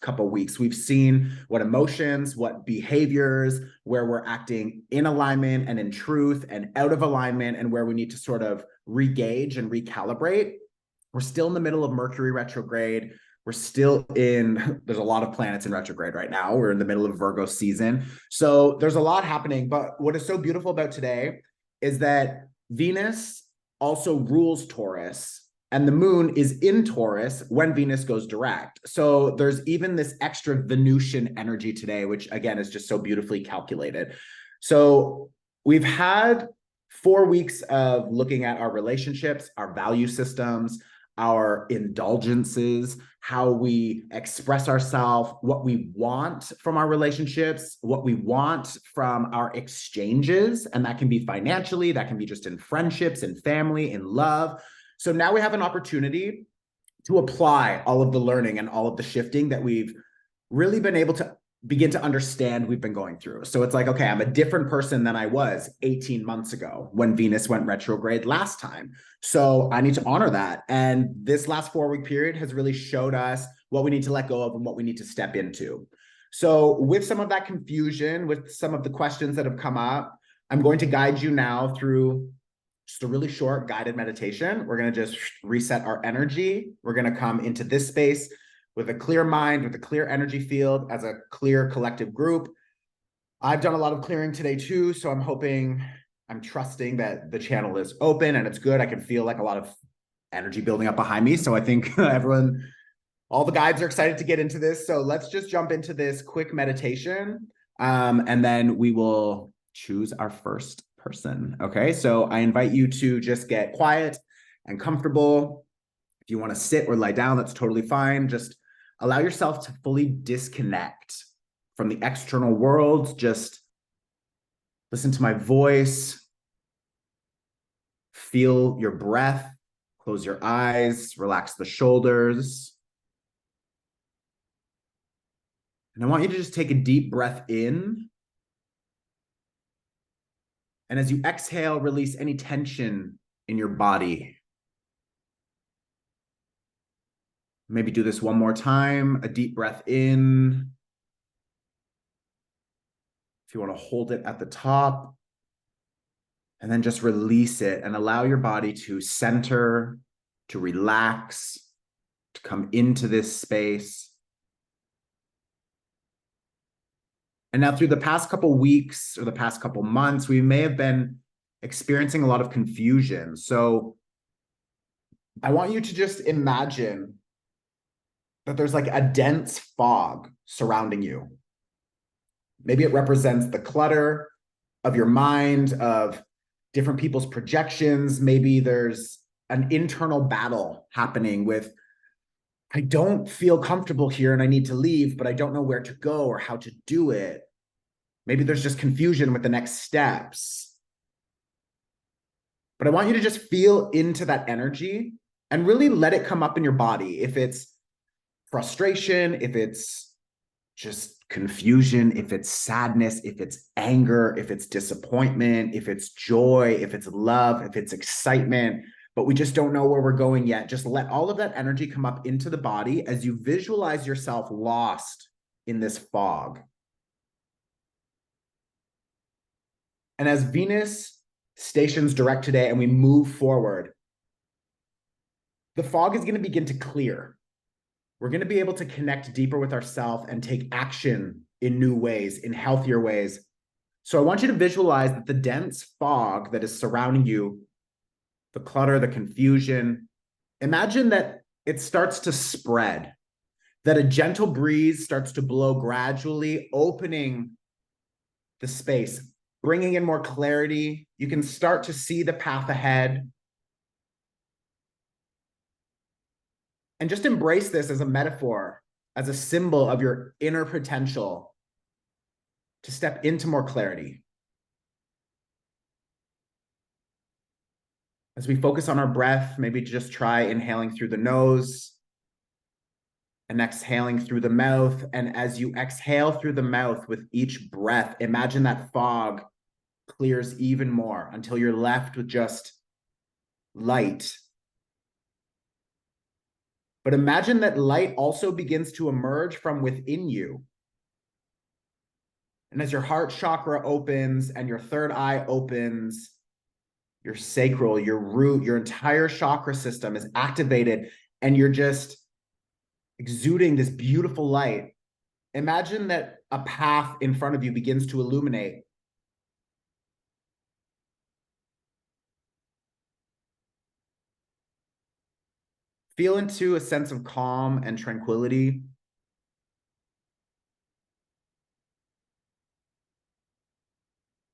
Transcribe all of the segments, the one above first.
couple weeks. We've seen what emotions, what behaviors, where we're acting in alignment and in truth and out of alignment, and where we need to sort of re-gauge and recalibrate. We're still in the middle of Mercury retrograde. We're still there's a lot of planets in retrograde right now. We're in the middle of Virgo season. So there's a lot happening. But what is so beautiful about today is that Venus also rules Taurus, and the moon is in Taurus when Venus goes direct. So there's even this extra Venusian energy today, which again is just so beautifully calculated. So we've had 4 weeks of looking at our relationships, our value systems, our indulgences, how we express ourselves, what we want from our relationships, what we want from our exchanges. And that can be financially, that can be just in friendships, in family, in love. So now we have an opportunity to apply all of the learning and all of the shifting that we've really been able to begin to understand we've been going through. So it's like, okay, I'm a different person than I was 18 months ago when Venus went retrograde last time. So I need to honor that. And this last 4-week period has really showed us what we need to let go of and what we need to step into. So with some of that confusion, with some of the questions that have come up, I'm going to guide you now through just a really short guided meditation. We're going to just reset our energy. We're going to come into this space with a clear mind, with a clear energy field, as a clear collective group. I've done a lot of clearing today too, so I'm trusting that the channel is open and it's good. I can feel like a lot of energy building up behind me. So I think all the guides are excited to get into this. So let's just jump into this quick meditation, and then we will choose our first person. Okay, so I invite you to just get quiet and comfortable. If you want to sit or lie down, that's totally fine. Just allow yourself to fully disconnect from the external world. Just listen to my voice. Feel your breath. Close your eyes. Relax the shoulders. And I want you to just take a deep breath in. And as you exhale, release any tension in your body. Maybe do this one more time. A deep breath in. If you want to hold it at the top. And then just release it and allow your body to center, to relax, to come into this space. And now through the past couple weeks or the past couple months, we may have been experiencing a lot of confusion. So I want you to just imagine that there's like a dense fog surrounding you. Maybe it represents the clutter of your mind, of different people's projections. Maybe there's an internal battle happening with, I don't feel comfortable here and I need to leave, but I don't know where to go or how to do it. Maybe there's just confusion with the next steps. But I want you to just feel into that energy and really let it come up in your body. If it's frustration, if it's just confusion, if it's sadness, if it's anger, if it's disappointment, if it's joy, if it's love, if it's excitement, but we just don't know where we're going yet. Just let all of that energy come up into the body as you visualize yourself lost in this fog. And as Venus stations direct today and we move forward, the fog is going to begin to clear. We're going to be able to connect deeper with ourselves and take action in new ways, in healthier ways. So I want you to visualize that the dense fog that is surrounding you, the clutter, the confusion, imagine that it starts to spread, that a gentle breeze starts to blow gradually, opening the space, bringing in more clarity. You can start to see the path ahead. And just embrace this as a metaphor, as a symbol of your inner potential to step into more clarity. As we focus on our breath, maybe just try inhaling through the nose and exhaling through the mouth. And as you exhale through the mouth with each breath, imagine that fog clears even more until you're left with just light But imagine that light also begins to emerge from within you. And as your heart chakra opens and your third eye opens, your sacral, your root, your entire chakra system is activated, and you're just exuding this beautiful light. Imagine that a path in front of you begins to illuminate. Feel into a sense of calm and tranquility.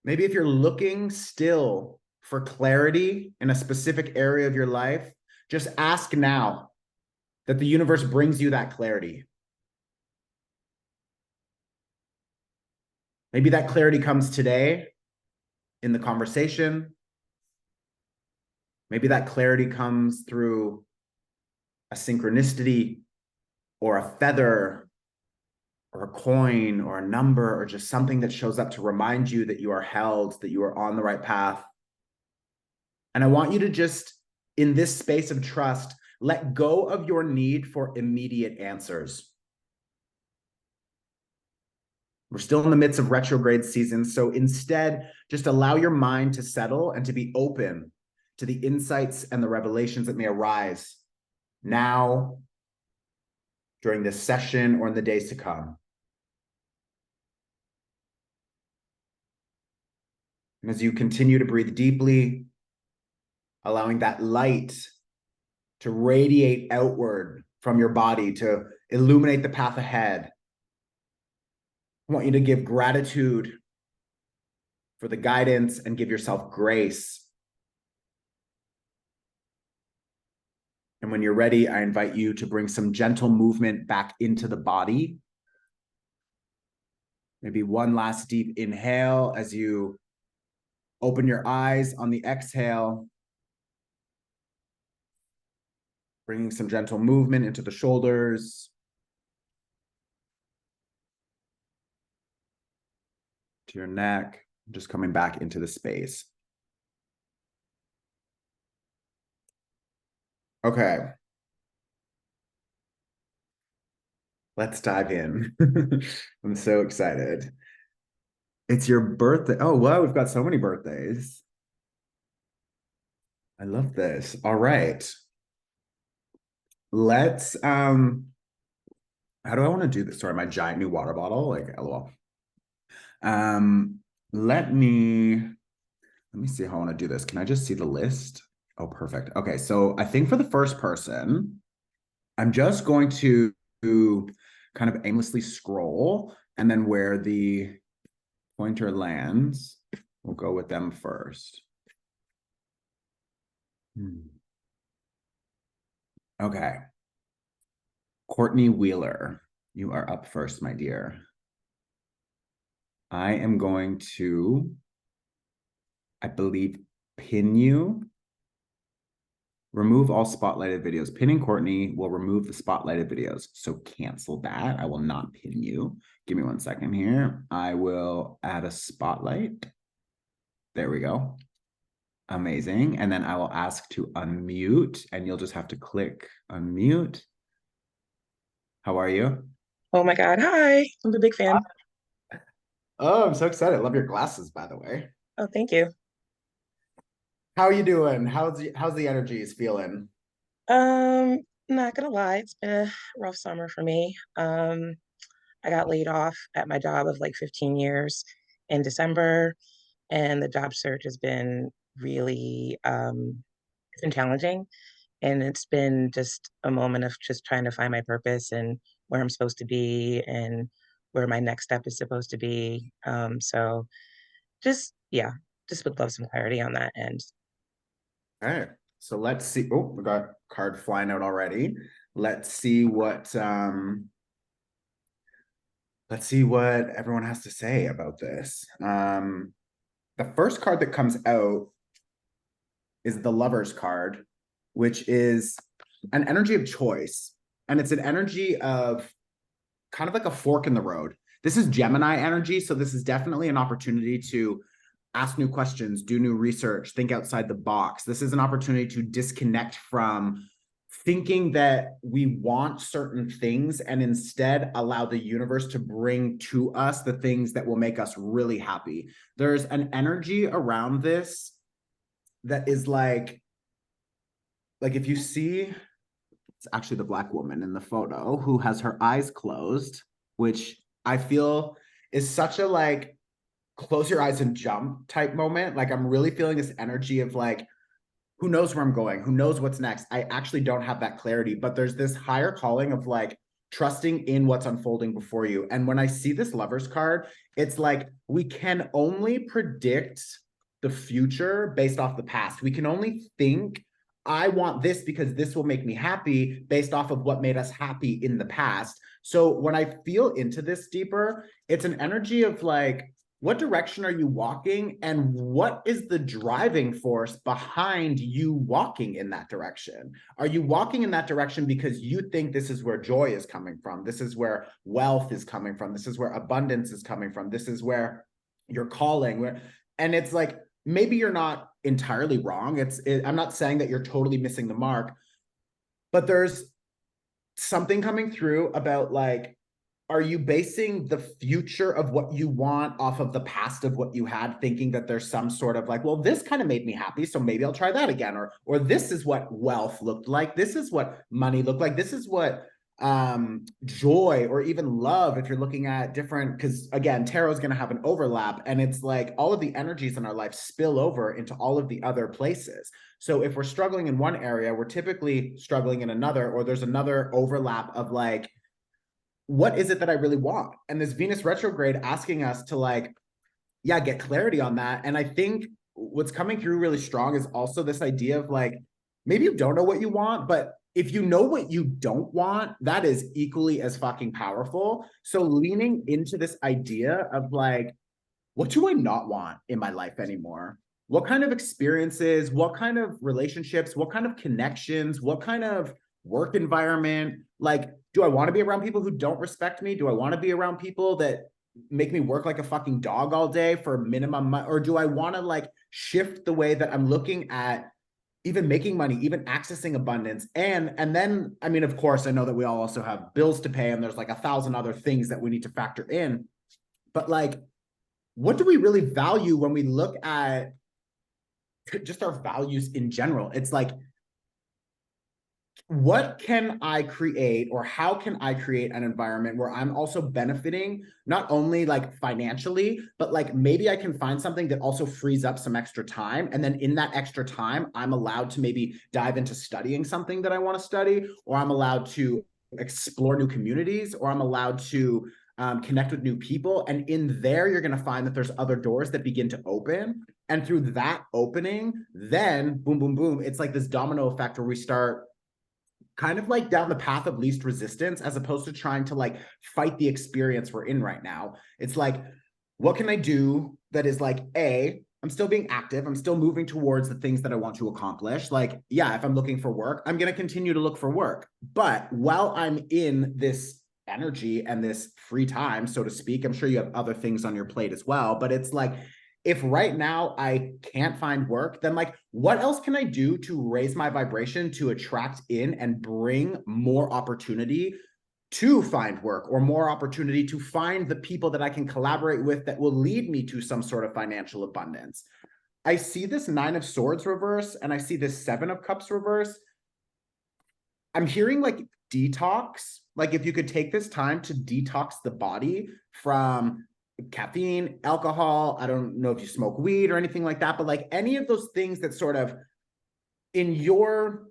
Maybe if you're looking still for clarity in a specific area of your life, just ask now that the universe brings you that clarity. Maybe that clarity comes today in the conversation. Maybe that clarity comes through a synchronicity or a feather or a coin or a number or just something that shows up to remind you that you are held, that you are on the right path. And I want you to just, in this space of trust, let go of your need for immediate answers. We're still in the midst of retrograde season, so instead, just allow your mind to settle and to be open to the insights and the revelations that may arise now, during this session, or in the days to come. And as you continue to breathe deeply, allowing that light to radiate outward from your body to illuminate the path ahead, I want you to give gratitude for the guidance and give yourself grace. And when you're ready, I invite you to bring some gentle movement back into the body. Maybe one last deep inhale as you open your eyes on the exhale, bringing some gentle movement into the shoulders, to your neck, just coming back into the space. Okay. Let's dive in. I'm so excited. It's your birthday. Oh, wow, we've got so many birthdays. I love this. All right. Let's how do I want to do this? Sorry, my giant new water bottle, like LOL. Let me see how I want to do this. Can I just see the list? Oh, perfect. Okay, so I think for the first person, I'm just going to kind of aimlessly scroll, and then where the pointer lands, we'll go with them first. Okay. Courtney Wheeler, you are up first, my dear. I am going to, I believe, pin you. Remove all spotlighted videos. Pinning Courtney will remove the spotlighted videos. So cancel that. I will not pin you. Give me 1 second here. I will add a spotlight. There we go. Amazing. And then I will ask to unmute, and you'll just have to click unmute. How are you? Oh my God. Hi. I'm a big fan. Oh, I'm so excited. I love your glasses, by the way. Oh, thank you. How are you doing? How's the energies feeling? Not gonna lie, it's been a rough summer for me. I got laid off at my job of like 15 years in December, and the job search has been really it's been challenging. And it's been just a moment of just trying to find my purpose and where I'm supposed to be and where my next step is supposed to be. So just yeah, just would love some clarity on that end. All right. So let's see. Oh, we got a card flying out already. Let's see what everyone has to say about this. The first card that comes out is the Lover's card, which is an energy of choice. And it's an energy of kind of like a fork in the road. This is Gemini energy. So this is definitely an opportunity to ask new questions, do new research, think outside the box. This is an opportunity to disconnect from thinking that we want certain things and instead allow the universe to bring to us the things that will make us really happy. There's an energy around this that is like if you see, it's actually the Black woman in the photo who has her eyes closed, which I feel is such a like close your eyes and jump type moment. Like I'm really feeling this energy of like, who knows where I'm going? Who knows what's next? I actually don't have that clarity, but there's this higher calling of like trusting in what's unfolding before you. And when I see this Lover's card, it's like we can only predict the future based off the past. We can only think, I want this because this will make me happy based off of what made us happy in the past. So when I feel into this deeper, it's an energy of like, what direction are you walking and what is the driving force behind you walking in that direction? Are you walking in that direction because you think this is where joy is coming from? This is where wealth is coming from. This is where abundance is coming from. This is where you're calling. And it's like, maybe you're not entirely wrong. I'm not saying that you're totally missing the mark, but there's something coming through about like, are you basing the future of what you want off of the past of what you had, thinking that there's some sort of like, well, this kind of made me happy, so maybe I'll try that again, or this is what wealth looked like, this is what money looked like, this is what joy or even love, if you're looking at different, because again, tarot is going to have an overlap, and it's like all of the energies in our life spill over into all of the other places. So if we're struggling in one area, we're typically struggling in another, or there's another overlap of like, what is it that I really want? And this Venus retrograde asking us to like, yeah, get clarity on that. And I think what's coming through really strong is also this idea of like, maybe you don't know what you want, but if you know what you don't want, that is equally as fucking powerful. So leaning into this idea of like, what do I not want in my life anymore? What kind of experiences, what kind of relationships, what kind of connections, what kind of work environment? Like, do I want to be around people who don't respect me? Do I want to be around people that make me work like a fucking dog all day for minimum, or do I want to like shift the way that I'm looking at even making money, even accessing abundance? And then, I mean, of course, I know that we all also have bills to pay and there's like 1,000 other things that we need to factor in. But like, what do we really value when we look at just our values in general? It's like, what can I create, or how can I create an environment where I'm also benefiting not only like financially, but like maybe I can find something that also frees up some extra time. And then in that extra time, I'm allowed to maybe dive into studying something that I want to study, or I'm allowed to explore new communities, or I'm allowed to connect with new people. And in there, you're going to find that there's other doors that begin to open. And through that opening, then boom, boom, boom, it's like this domino effect where we start kind of like down the path of least resistance, as opposed to trying to like fight the experience we're in right now. It's like, what can I do that is like, I'm still being active, I'm still moving towards the things that I want to accomplish. Like, yeah, if I'm looking for work, I'm going to continue to look for work. But while I'm in this energy and this free time, so to speak, I'm sure you have other things on your plate as well, but it's like, if right now I can't find work, then like, what else can I do to raise my vibration to attract in and bring more opportunity to find work, or more opportunity to find the people that I can collaborate with that will lead me to some sort of financial abundance? I see this 9 of Swords reverse and I see this 7 of Cups reverse. I'm hearing like detox, like if you could take this time to detox the body from caffeine, alcohol. I don't know if you smoke weed or anything like that, but like any of those things that sort of in your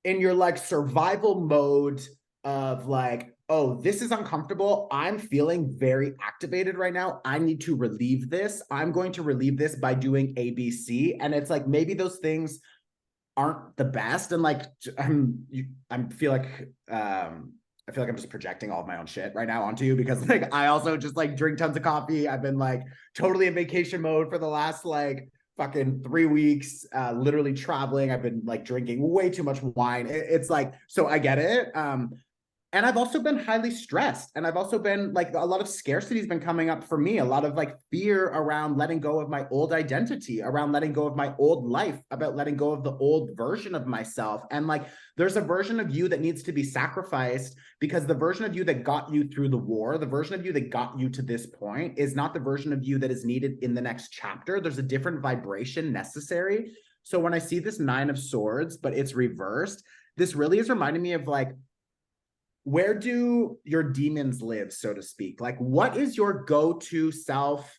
like survival mode of like, oh, this is uncomfortable, I'm feeling very activated right now, I need to relieve this, I'm going to relieve this by doing ABC. And it's like, maybe those things aren't the best, and like I feel like I'm just projecting all of my own shit right now onto you, because like I also just like drink tons of coffee. I've been like totally in vacation mode for the last like fucking 3 weeks, literally traveling. I've been like drinking way too much wine. It's like, so I get it. And I've also been highly stressed. And I've also been like, a lot of scarcity has been coming up for me, a lot of like fear around letting go of my old identity, around letting go of my old life, about letting go of the old version of myself. And like, there's a version of you that needs to be sacrificed, because the version of you that got you through the war, the version of you that got you to this point, is not the version of you that is needed in the next chapter. There's a different vibration necessary. So when I see this Nine of Swords, but it's reversed, this really is reminding me of like, where do your demons live, so to speak? Like, what is your go-to self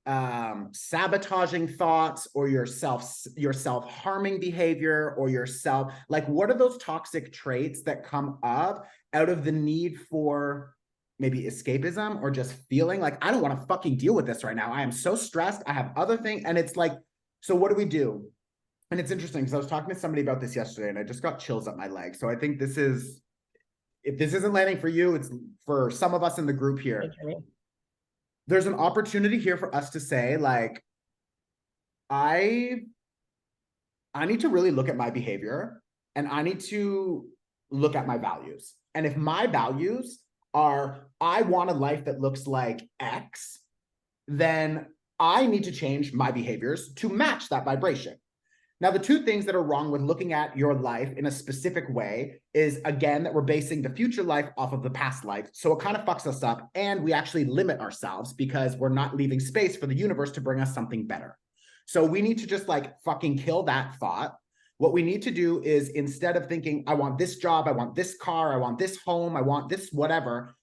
sabotaging thoughts, or your self-harming behavior, or yourself, like, what are those toxic traits that come up out of the need for maybe escapism, or just feeling like, I don't want to fucking deal with this right now, I am so stressed, I have other things. And it's like, so what do we do? And it's interesting because I was talking to somebody about this yesterday and I just got chills up my leg. So I think this is, if this isn't landing for you, it's for some of us in the group here. There's an opportunity here for us to say, like, I need to really look at my behavior, and I need to look at my values. And if my values are, I want a life that looks like X, then I need to change my behaviors to match that vibration. Now, the two things that are wrong with looking at your life in a specific way is, again, that we're basing the future life off of the past life. So it kind of fucks us up, and we actually limit ourselves because we're not leaving space for the universe to bring us something better. So we need to just like fucking kill that thought. What we need to do is, instead of thinking, I want this job, I want this car, I want this home, I want this whatever,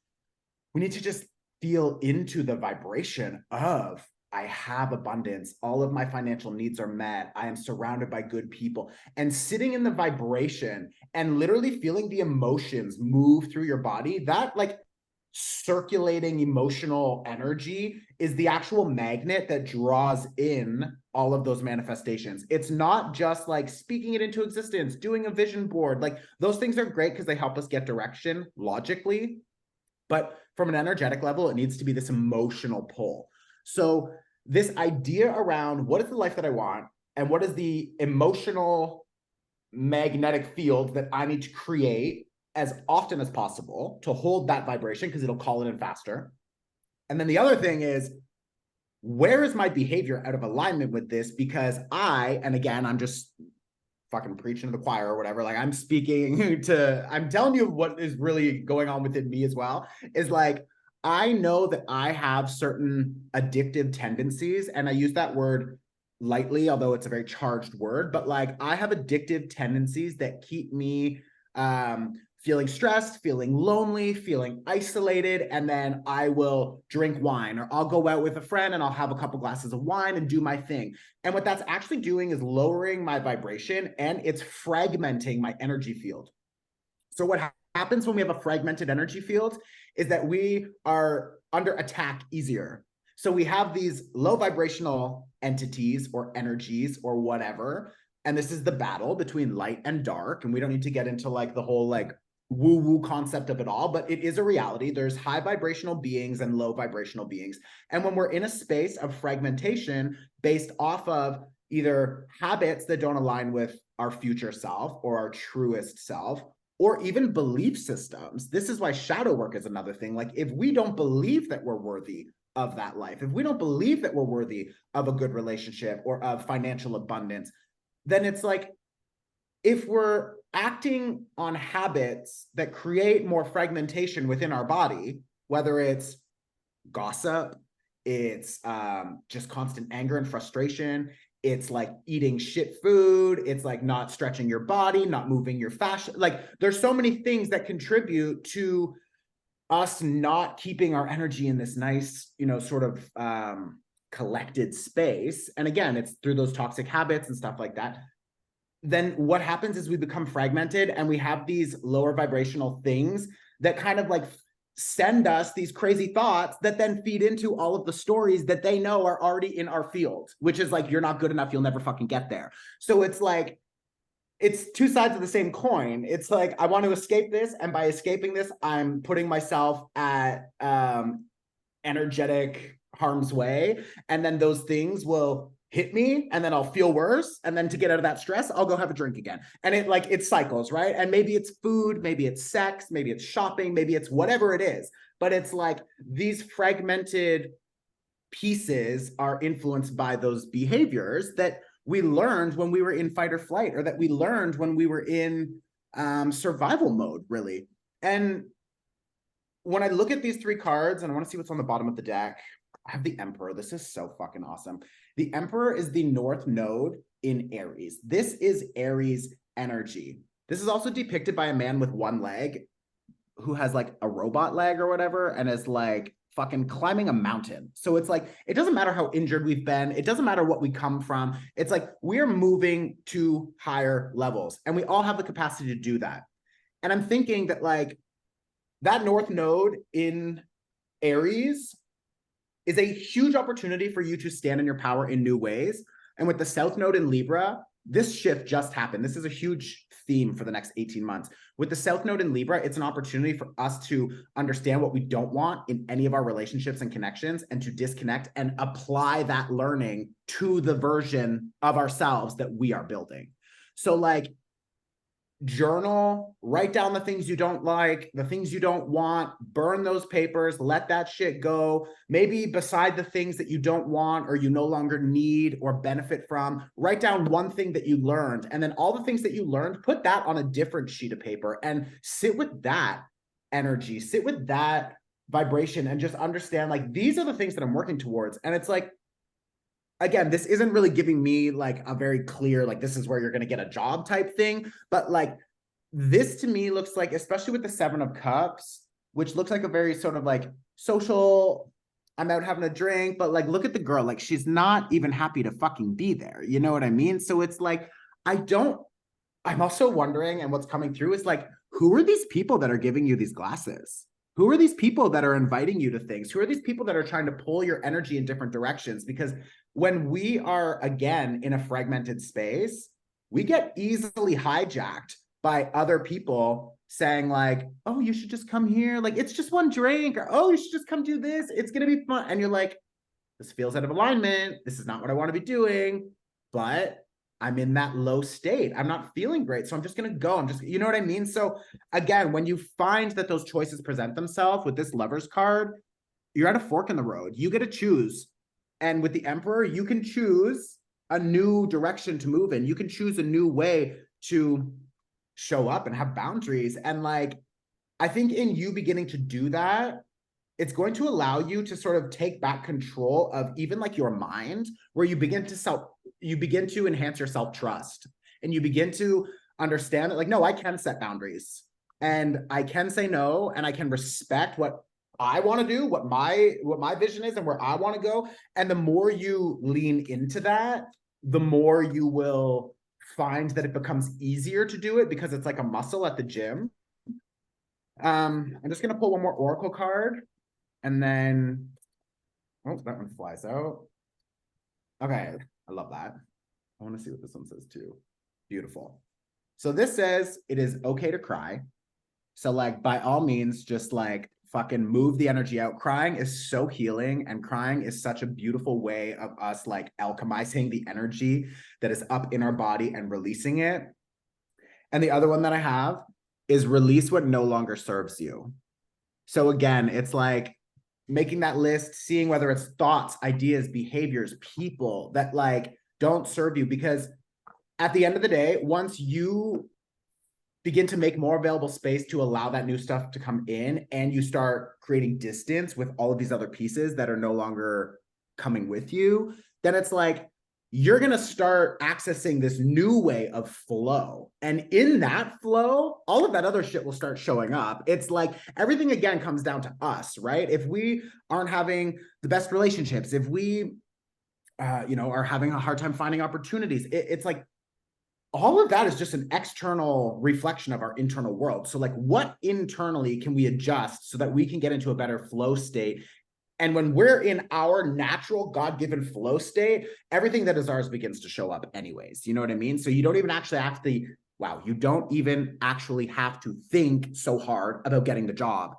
we need to just feel into the vibration of, I have abundance. All of my financial needs are met. I am surrounded by good people. And sitting in the vibration and literally feeling the emotions move through your body, that like circulating emotional energy is the actual magnet that draws in all of those manifestations. It's not just like speaking it into existence, doing a vision board. Like, those things are great because they help us get direction logically. But from an energetic level, it needs to be this emotional pull. So this idea around, what is the life that I want, and what is the emotional magnetic field that I need to create as often as possible to hold that vibration, because it'll call it in faster. And then the other thing is, where is my behavior out of alignment with this? Because and again, I'm just fucking preaching to the choir or whatever, like, I'm speaking to, I'm telling you what is really going on within me as well, is like, I know that I have certain addictive tendencies, and I use that word lightly, although it's a very charged word, but like, I have addictive tendencies that keep me feeling stressed, feeling lonely, feeling isolated, and then I will drink wine, or I'll go out with a friend and I'll have a couple glasses of wine and do my thing. And what that's actually doing is lowering my vibration, and it's fragmenting my energy field. So what happens when we have a fragmented energy field is that we are under attack easier. So we have these low vibrational entities or energies or whatever, and this is the battle between light and dark. And we don't need to get into like the whole like woo-woo concept of it all, but it is a reality. There's high vibrational beings and low vibrational beings. And when we're in a space of fragmentation based off of either habits that don't align with our future self or our truest self, or even belief systems, this is why shadow work is another thing. Like, if we don't believe that we're worthy of that life, if we don't believe that we're worthy of a good relationship or of financial abundance, then it's like, if we're acting on habits that create more fragmentation within our body, whether it's gossip, it's just constant anger and frustration, it's like eating shit food, it's like not stretching your body, not moving your fascia, like, there's so many things that contribute to us not keeping our energy in this nice, sort of collected space. And again, it's through those toxic habits and stuff like that. Then what happens is we become fragmented, and we have these lower vibrational things that kind of like send us these crazy thoughts that then feed into all of the stories that they know are already in our field, which is like, you're not good enough, you'll never fucking get there. So it's like, it's two sides of the same coin. It's like, I want to escape this, and by escaping this, I'm putting myself at energetic harm's way, and then those things will hit me and then I'll feel worse. And then to get out of that stress, I'll go have a drink again. And it cycles, right? And maybe it's food, maybe it's sex, maybe it's shopping, maybe it's whatever it is. But it's like these fragmented pieces are influenced by those behaviors that we learned when we were in fight or flight, or that we learned when we were in survival mode, really. And when I look at these three cards, and I want to see what's on the bottom of the deck, I have the Emperor. This is so fucking awesome. The Emperor is the North Node in Aries. This is Aries energy. This is also depicted by a man with one leg who has like a robot leg or whatever, and is like fucking climbing a mountain. So it's like, it doesn't matter how injured we've been. It doesn't matter what we come from. It's like, we're moving to higher levels, and we all have the capacity to do that. And I'm thinking that like that North Node in Aries is a huge opportunity for you to stand in your power in new ways. And with the South Node in Libra, this shift just happened. This is a huge theme for the next 18 months. With the South Node in Libra, it's an opportunity for us to understand what we don't want in any of our relationships and connections, and to disconnect and apply that learning to the version of ourselves that we are building. So like, journal, write down the things you don't like, the things you don't want, burn those papers, let that shit go. Maybe beside the things that you don't want or you no longer need or benefit from, write down one thing that you learned, and then all the things that you learned, put that on a different sheet of paper and sit with that energy, sit with that vibration, and just understand like, these are the things that I'm working towards. And it's like, again, this isn't really giving me like a very clear, like, this is where you're going to get a job type thing. But like, this to me looks like, especially with the Seven of Cups, which looks like a very sort of like social, I'm out having a drink, but like, look at the girl, like, she's not even happy to fucking be there. You know what I mean? So it's like, I'm also wondering, and what's coming through is like, who are these people that are giving you these glasses? Who are these people that are inviting you to things? Who are these people that are trying to pull your energy in different directions? Because when we are, again, in a fragmented space, we get easily hijacked by other people saying like, oh, you should just come here. Like, it's just one drink. Or, oh, you should just come do this. It's going to be fun. And you're like, this feels out of alignment. This is not what I want to be doing. But I'm in that low state. I'm not feeling great. So I'm just going to go. You know what I mean? So again, when you find that those choices present themselves with this Lovers card, you're at a fork in the road. You get to choose. And with the Emperor, you can choose a new direction to move in. You can choose a new way to show up and have boundaries. And like, I think in you beginning to do that, it's going to allow you to sort of take back control of even like your mind, where you begin to enhance your self-trust, and you begin to understand that like, no, I can set boundaries, and I can say no, and I can respect what I want to do, what my vision is, and where I want to go. And the more you lean into that, the more you will find that it becomes easier to do it, because it's like a muscle at the gym. I'm just going to pull one more Oracle card, and then, oh, that one flies out. Okay, I love that. I want to see what this one says too. Beautiful. So this says it is okay to cry. So like, by all means, just like fucking move the energy out. Crying is so healing, and crying is such a beautiful way of us like alchemizing the energy that is up in our body and releasing it. And the other one that I have is release what no longer serves you. So again, it's like making that list, seeing whether it's thoughts, ideas, behaviors, people that like don't serve you. Because at the end of the day, once you begin to make more available space to allow that new stuff to come in, and you start creating distance with all of these other pieces that are no longer coming with you, then it's like, you're going to start accessing this new way of flow. And in that flow, all of that other shit will start showing up. It's like everything again comes down to us, right? If we aren't having the best relationships, if we, are having a hard time finding opportunities, it's like all of that is just an external reflection of our internal world. So like, what internally can we adjust so that we can get into a better flow state? And when we're in our natural God-given flow state, everything that is ours begins to show up anyways. You know what I mean? So you don't even actually have to, you don't even actually have to think so hard about getting the job.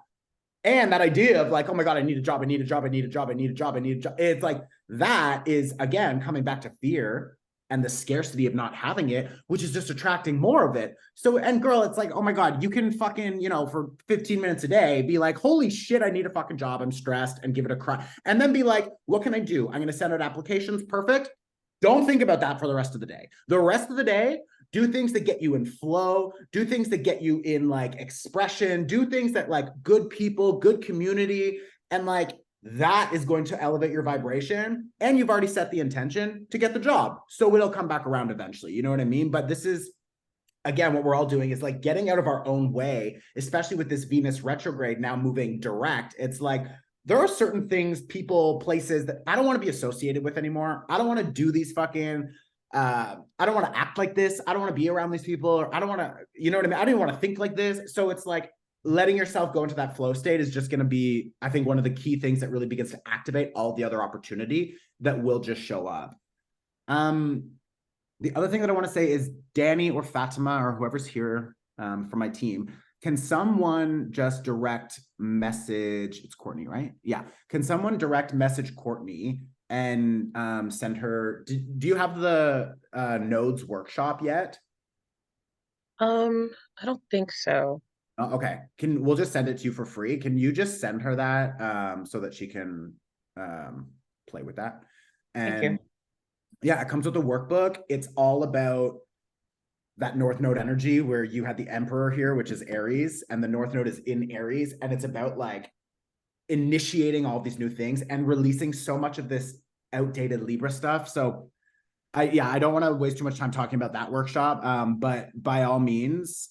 And that idea of like, oh my God, I need a job, I need a job, I need a job, I need a job, I need a job. It's like that is again coming back to fear and the scarcity of not having it, which is just attracting more of it. So, and girl, it's like, oh my God, you can fucking, for 15 minutes a day, be like, holy shit, I need a fucking job. I'm stressed and give it a cry. And then be like, what can I do? I'm going to send out applications. Perfect. Don't think about that for the rest of the day. The rest of the day, do things that get you in flow, do things that get you in like expression, do things that like good people, good community, and like that is going to elevate your vibration. And you've already set the intention to get the job. So it'll come back around eventually. You know what I mean? But this is, again, what we're all doing is like getting out of our own way, especially with this Venus retrograde now moving direct. It's like, there are certain things, people, places that I don't want to be associated with anymore. I don't want to do these fucking I don't want to act like this. I don't want to be around these people, or I don't want to, you know what I mean? I don't even want to think like this. So it's like letting yourself go into that flow state is just going to be, I think, one of the key things that really begins to activate all the other opportunity that will just show up. The other thing that I want to say is Danny or Fatima or whoever's here from my team, can someone just direct message? It's Courtney, right? Yeah. Can someone direct message Courtney and send her? Do you have the nodes workshop yet? I don't think so. Oh, okay. We'll just send it to you for free. Can you just send her that so that she can play with that? Thank you. And yeah, it comes with a workbook. It's all about that North Node energy where you had the Emperor here, which is Aries, and the North Node is in Aries. And it's about like initiating all these new things and releasing so much of this outdated Libra stuff. So I don't want to waste too much time talking about that workshop. But by all means,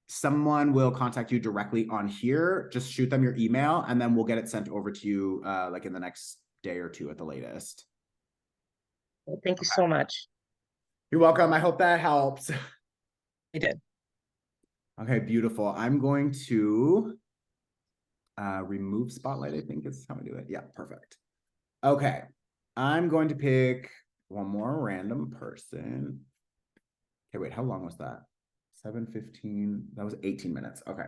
someone will contact you directly on here. Just shoot them your email and then we'll get it sent over to you like in the next day or two at the latest. Thank you so much. You're welcome. I hope that helps. I did. Okay, beautiful. I'm going to remove spotlight, I think is how I do it. Yeah, perfect. Okay, I'm going to pick one more random person. Okay, wait, how long was that? 7:15. That was 18 minutes. Okay.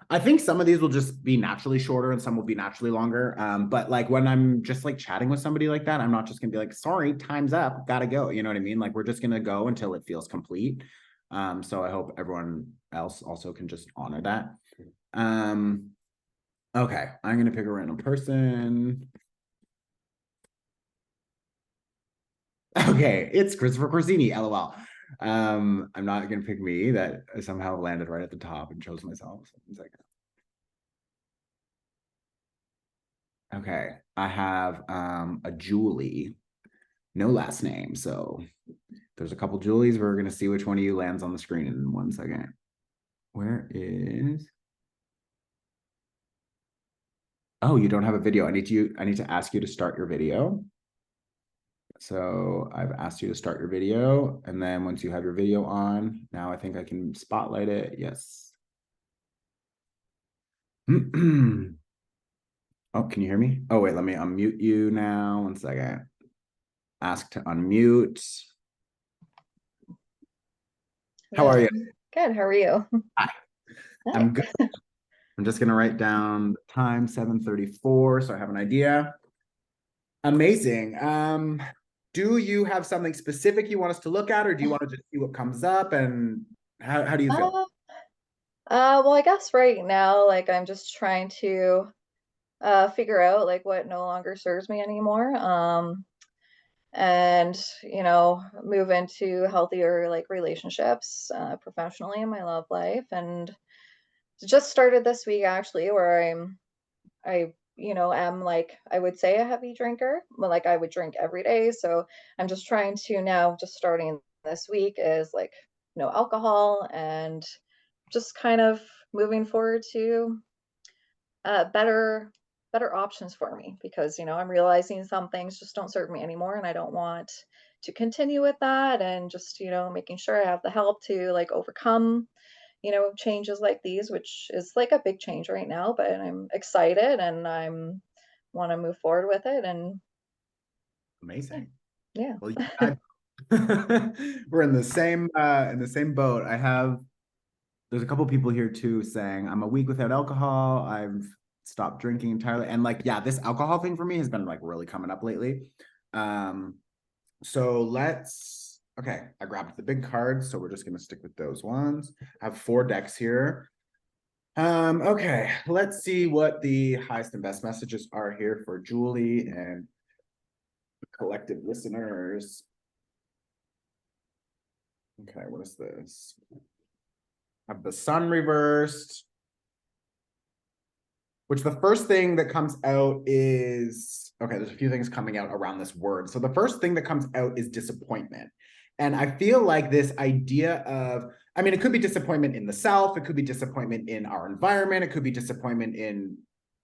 I think some of these will just be naturally shorter and some will be naturally longer. But like when I'm just like chatting with somebody like that, I'm not just gonna be like, sorry, time's up, gotta go. You know what I mean? Like we're just gonna go until it feels complete. So I hope everyone else also can just honor that. Okay, I'm gonna pick a random person. Okay, it's Christopher Corsini, LOL. I'm not gonna pick me. That somehow landed right at the top and chose myself. So okay, I have a Julie, no last name. So there's a couple Julies. We're gonna see which one of you lands on the screen in 1 second. Where is? Oh, you don't have a video. I need to ask you to start your video. So I've asked you to start your video, and then once you have your video on, now I think I can spotlight it. Yes. Oh, can you hear me? Oh, wait, let me unmute you now. 1 second. Ask to unmute. How are you? Good. How are you? Hi. Hi. I'm good. I'm just gonna write down the time, 7:34, so I have an idea. Amazing. Do you have something specific you want us to look at, or do you want to just see what comes up? And how do you feel? Well, I guess right now, like I'm just trying to figure out like what no longer serves me anymore. And move into healthier like relationships professionally in my love life. And just started this week actually, where am like I would say a heavy drinker, but like I would drink every day. So I'm just trying to now, just starting this week, is like no alcohol, and just kind of moving forward to better options for me, because I'm realizing some things just don't serve me anymore, and I don't want to continue with that. And just making sure I have the help to like overcome changes like these, which is like a big change right now, but I'm excited and I'm want to move forward with it. And Amazing. yeah. Well, we're in the same boat. I have There's a couple people here too saying, I'm a week without alcohol. I've stopped drinking entirely. And like, yeah, this alcohol thing for me has been like really coming up lately. So okay, I grabbed the big cards, so we're just gonna stick with those ones. I have 4 decks here. Okay, let's see what the highest and best messages are here for Julie and collective listeners. Okay, what is this? I have the sun reversed, which the first thing that comes out is, okay, there's a few things coming out around this word. So the first thing that comes out is disappointment. And I feel like this idea of, I mean, it could be disappointment in the self, it could be disappointment in our environment, it could be disappointment in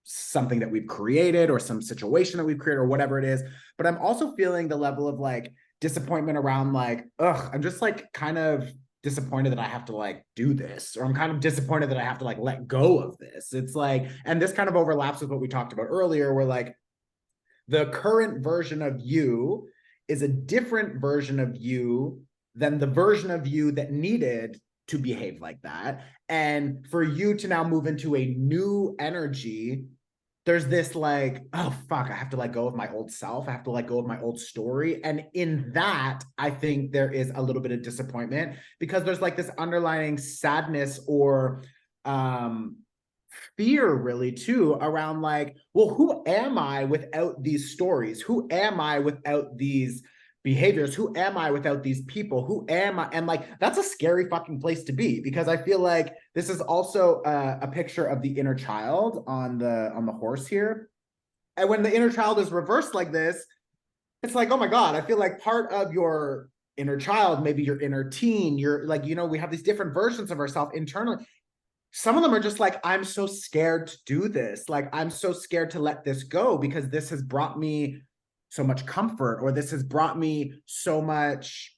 something that we've created or some situation that we've created or whatever it is. But I'm also feeling the level of like disappointment around like, ugh, I'm just like kind of disappointed that I have to like do this, or I'm kind of disappointed that I have to like let go of this. It's like, and this kind of overlaps with what we talked about earlier, where like the current version of you is a different version of you than the version of you that needed to behave like that. And for you to now move into a new energy, there's this like, oh fuck, I have to let go of my old self. I have to let go of my old story. And in that, I think there is a little bit of disappointment because there's like this underlying sadness or fear really too around like, well, who am I without these stories? Who am I without these behaviors? Who am I without these people? Who am I? And like, that's a scary fucking place to be, because I feel like this is also a picture of the inner child on the horse here. And when the inner child is reversed like this, it's like, oh my God, I feel like part of your inner child, maybe your inner teen, you're like, you know, we have these different versions of ourselves internally. Some of them are just like, I'm so scared to do this. Like, I'm so scared to let this go because this has brought me so much comfort, or this has brought me so much.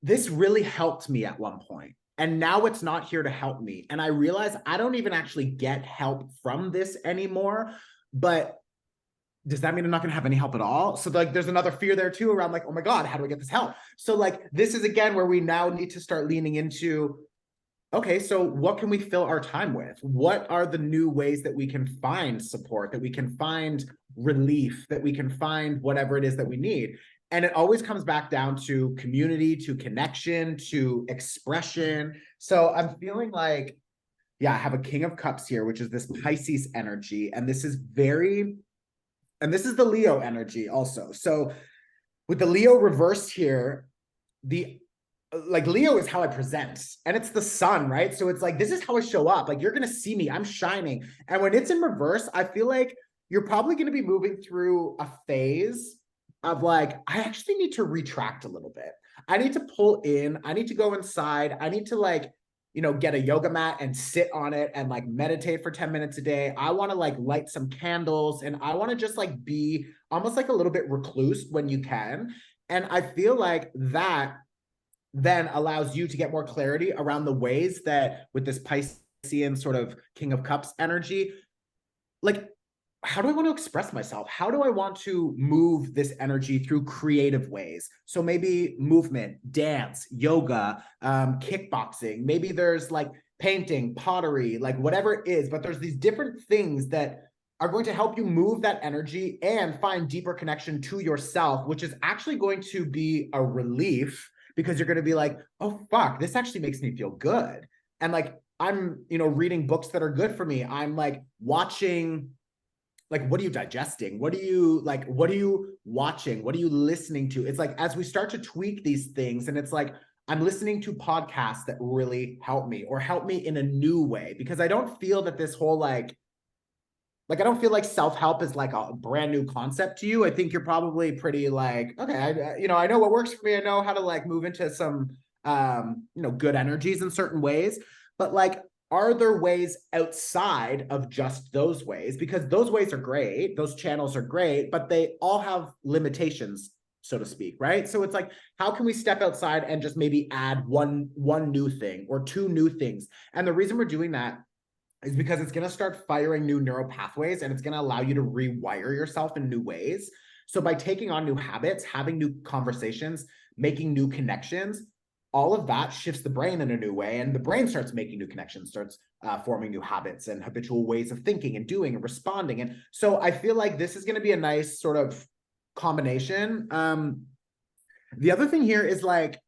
This really helped me at one point, and now it's not here to help me. And I realize I don't even actually get help from this anymore. But does that mean I'm not going to have any help at all? So like, there's another fear there too around like, oh my God, how do I get this help? So like, this is again where we now need to start leaning into, okay, so what can we fill our time with? What are the new ways that we can find support, that we can find relief, that we can find whatever it is that we need? And it always comes back down to community, to connection, to expression. So I'm feeling like, yeah, I have a King of Cups here, which is this Pisces energy. And this is this is the Leo energy also. So with the Leo reversed here, like Leo is how I present, and it's the sun, right? So it's like, this is how I show up. Like, you're going to see me, I'm shining. And when it's in reverse, I feel like you're probably going to be moving through a phase of like, I actually need to retract a little bit. I need to pull in, I need to go inside. I need to like, you know, get a yoga mat and sit on it and like meditate for 10 minutes a day. I want to like light some candles, and I want to just like be almost like a little bit recluse when you can. And I feel like that then allows you to get more clarity around the ways that with this Piscean sort of King of Cups energy, like, how do I want to express myself? How do I want to move this energy through creative ways? So maybe movement, dance, yoga, kickboxing, maybe there's like painting, pottery, like whatever it is, but there's these different things that are going to help you move that energy and find deeper connection to yourself, which is actually going to be a relief, because you're going to be like, oh, fuck, this actually makes me feel good. And like, I'm, you know, reading books that are good for me. I'm like watching, like, what are you digesting? What are you like, what are you watching? What are you listening to? It's like, as we start to tweak these things, and it's like, I'm listening to podcasts that really help me, or help me in a new way, because I don't feel that this whole like I don't feel like self-help is like a brand new concept to you. I think you're probably pretty like, okay, you know, I know what works for me. I know how to like move into some, you know, good energies in certain ways. But like, are there ways outside of just those ways? Because those ways are great. Those channels are great, but they all have limitations, so to speak, right? So it's like, how can we step outside and just maybe add one new thing or 2 new things? And the reason we're doing that is because it's going to start firing new neural pathways, and it's going to allow you to rewire yourself in new ways. So by taking on new habits, having new conversations, making new connections, all of that shifts the brain in a new way, and the brain starts making new connections, starts forming new habits and habitual ways of thinking and doing and responding. And so I feel like this is going to be a nice sort of combination. The other thing here is like,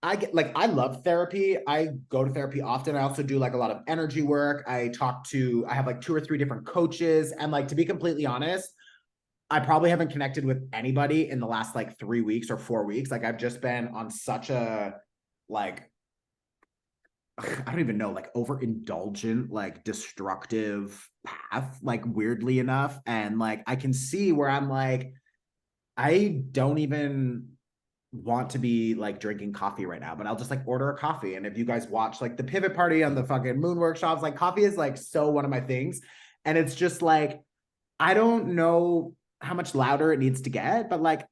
I love therapy. I go to therapy often. I also do like a lot of energy work. I have like 2 or 3 different coaches. And like, to be completely honest, I probably haven't connected with anybody in the last like 3 weeks or 4 weeks. Like I've just been on such a, like, I don't even know, like overindulgent, like destructive path, like weirdly enough. And like, I can see where I'm like, I don't even want to be like drinking coffee right now, but I'll just like order a coffee. And if you guys watch like the pivot party on the fucking moon workshops, like coffee is like so one of my things. And it's just like, I don't know how much louder it needs to get, but like,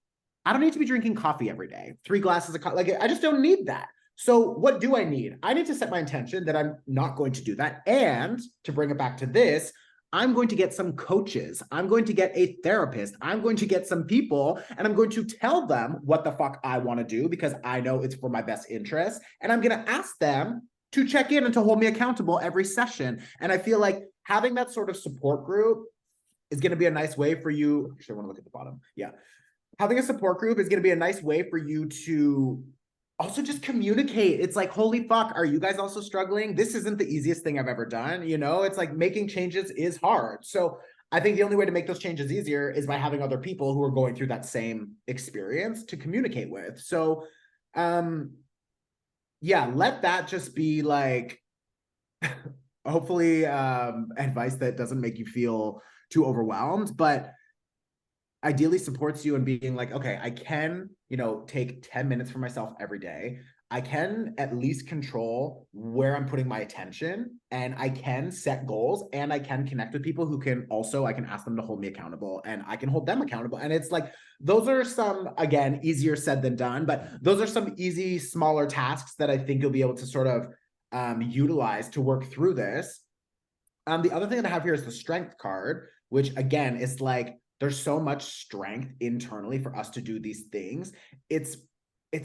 I don't need to be drinking coffee every day, 3 glasses of coffee. Like, I just don't need that. So what do I need? I need to set my intention that I'm not going to do that. And to bring it back to this, I'm going to get some coaches. I'm going to get a therapist. I'm going to get some people, and I'm going to tell them what the fuck I want to do because I know it's for my best interest. And I'm going to ask them to check in and to hold me accountable every session. And I feel like having that sort of support group is going to be a nice way for you. Actually, I want to look at the bottom. Yeah. Having a support group is going to be a nice way for you to also just communicate. It's like, holy fuck, are you guys also struggling? This isn't the easiest thing I've ever done. You know, it's like making changes is hard. So I think the only way to make those changes easier is by having other people who are going through that same experience to communicate with. So, yeah, let that just be like, hopefully, advice that doesn't make you feel too overwhelmed, but ideally supports you in being like, okay, I can, take 10 minutes for myself every day. I can at least control where I'm putting my attention, and I can set goals, and I can connect with people who can also, I can ask them to hold me accountable, and I can hold them accountable. And it's like, those are some, again, easier said than done, but those are some easy, smaller tasks that I think you'll be able to sort of utilize to work through this. The other thing that I have here is the strength card, which again is like, there's so much strength internally for us to do these things. It's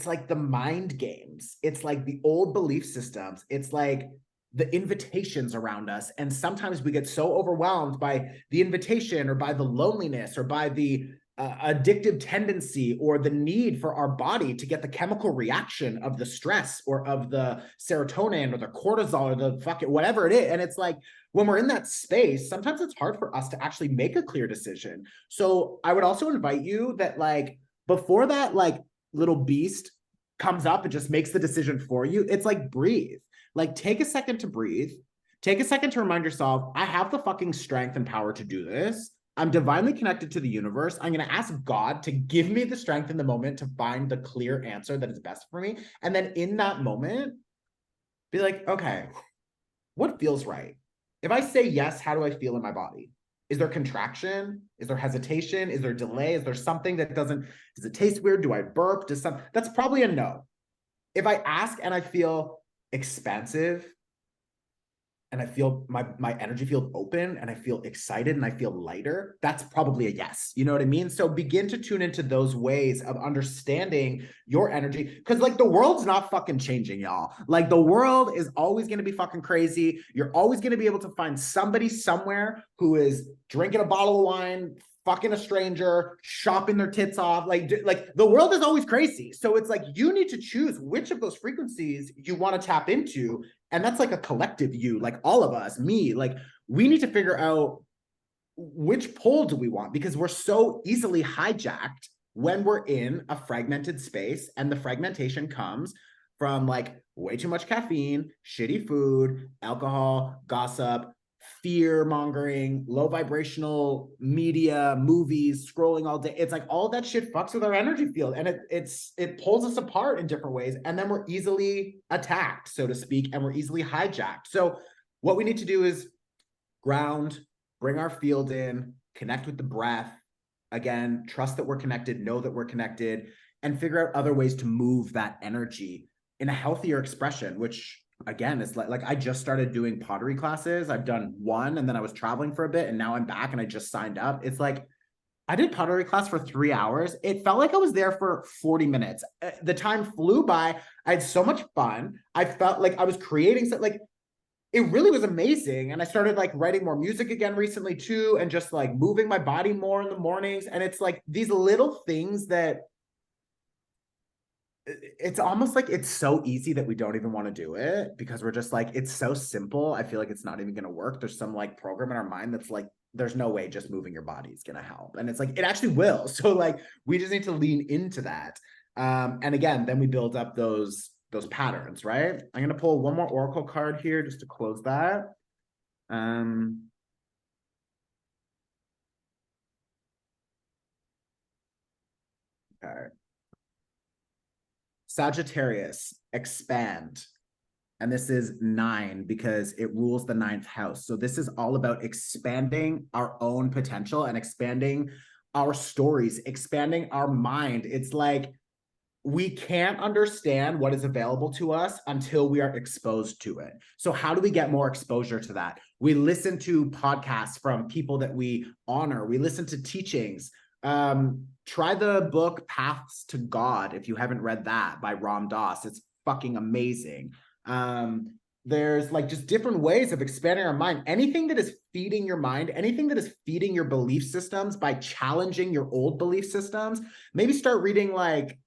like the mind games. It's like the old belief systems. It's like the invitations around us. And sometimes we get so overwhelmed by the invitation or by the loneliness or by the addictive tendency or the need for our body to get the chemical reaction of the stress or of the serotonin or the cortisol or the fucking whatever it is. And it's like, when we're in that space, sometimes it's hard for us to actually make a clear decision. So I would also invite you that like, before that like little beast comes up and just makes the decision for you, it's like, breathe. Like, take a second to breathe. Take a second to remind yourself, I have the fucking strength and power to do this. I'm divinely connected to the universe. I'm going to ask God to give me the strength in the moment to find the clear answer that is best for me. And then in that moment, be like, okay, what feels right? If I say yes, how do I feel in my body? Is there contraction? Is there hesitation? Is there delay? Is there something that does it taste weird? Do I burp? That's probably a no. If I ask and I feel expansive, and I feel my energy feels open, and I feel excited, and I feel lighter, that's probably a yes. You know what I mean? So begin to tune into those ways of understanding your energy, because like the world's not fucking changing, y'all. Like the world is always going to be fucking crazy. You're always going to be able to find somebody somewhere who is drinking a bottle of wine, fucking a stranger, shopping their tits off. Like the world is always crazy. So it's like, you need to choose which of those frequencies you want to tap into. And that's like a collective you, like all of us, me, like we need to figure out which pole do we want, because we're so easily hijacked when we're in a fragmented space. And the fragmentation comes from like way too much caffeine, shitty food, alcohol, gossip, fear mongering, low vibrational media, movies, scrolling all day. It's like all that shit fucks with our energy field, and it pulls us apart in different ways. And then we're easily attacked, so to speak, and we're easily hijacked. So what we need to do is ground, bring our field in, connect with the breath. Again, trust that we're connected, know that we're connected, and figure out other ways to move that energy in a healthier expression, which again, it's like I just started doing pottery classes. I've done one, and then I was traveling for a bit, and now I'm back and I just signed up. It's like, I did pottery class for 3 hours. It felt like I was there for 40 minutes. The time flew by. I had so much fun. I felt like I was creating something, like it really was amazing. And I started like writing more music again recently too, and just like moving my body more in the mornings. And it's like these little things that it's almost like it's so easy that we don't even want to do it because we're just like, it's so simple. I feel like it's not even going to work. There's some like program in our mind that's like, there's no way just moving your body is going to help. And it's like, it actually will. So like, we just need to lean into that. And again, then we build up those patterns, right? I'm going to pull one more Oracle card here just to close that. Okay. Sagittarius, expand. And this is 9 because it rules the 9th house. So this is all about expanding our own potential and expanding our stories, expanding our mind. It's like we can't understand what is available to us until we are exposed to it. So how do we get more exposure to that? We listen to podcasts from people that we honor. We listen to teachings. Try the book Paths to God if you haven't read that by Ram Dass. It's fucking amazing. There's like just different ways of expanding our mind. Anything that is feeding your mind, anything that is feeding your belief systems by challenging your old belief systems. Maybe start reading like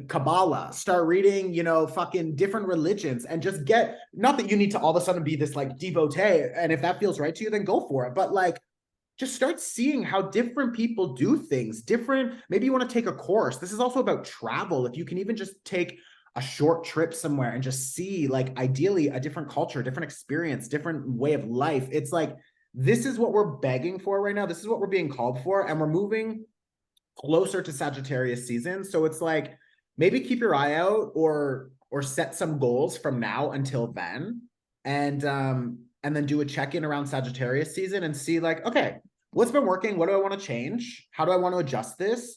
Kabbalah, start reading, you know, fucking different religions, and just get, not that you need to all of a sudden be this like devotee, and if that feels right to you, then go for it. But like, just start seeing how different people do things different. Maybe you want to take a course. This is also about travel. If you can even just take a short trip somewhere and just see, like, ideally a different culture, different experience, different way of life. It's like, this is what we're begging for right now. This is what we're being called for. And we're moving closer to Sagittarius season. So it's like, maybe keep your eye out or set some goals from now until then. And then do a check-in around Sagittarius season and see like, okay, what's been working? What do I want to change? How do I want to adjust this?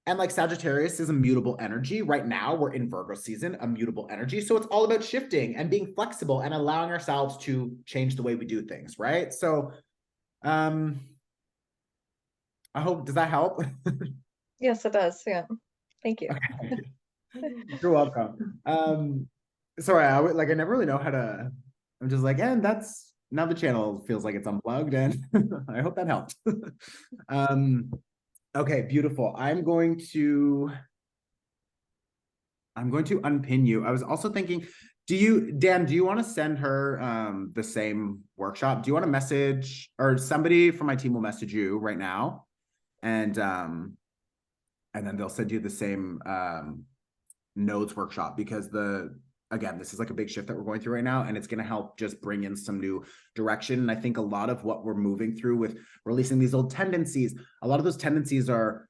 And like, Sagittarius is a mutable energy. Right now, we're in Virgo season, a mutable energy. So it's all about shifting and being flexible and allowing ourselves to change the way we do things, right? So I hope, does that help? Yes, it does. Yeah. Thank you. Okay. You're welcome. Sorry, I never really know how to, I'm just like, and that's, now the channel feels like it's unplugged, and I hope that helped. Okay, beautiful. I'm going to unpin you. I was also thinking, Dan, do you want to send her the same workshop? Do you want to message, or somebody from my team will message you right now, and then they'll send you the same nodes workshop, because again, this is like a big shift that we're going through right now, and it's going to help just bring in some new direction. And I think a lot of what we're moving through with releasing these old tendencies, a lot of those tendencies are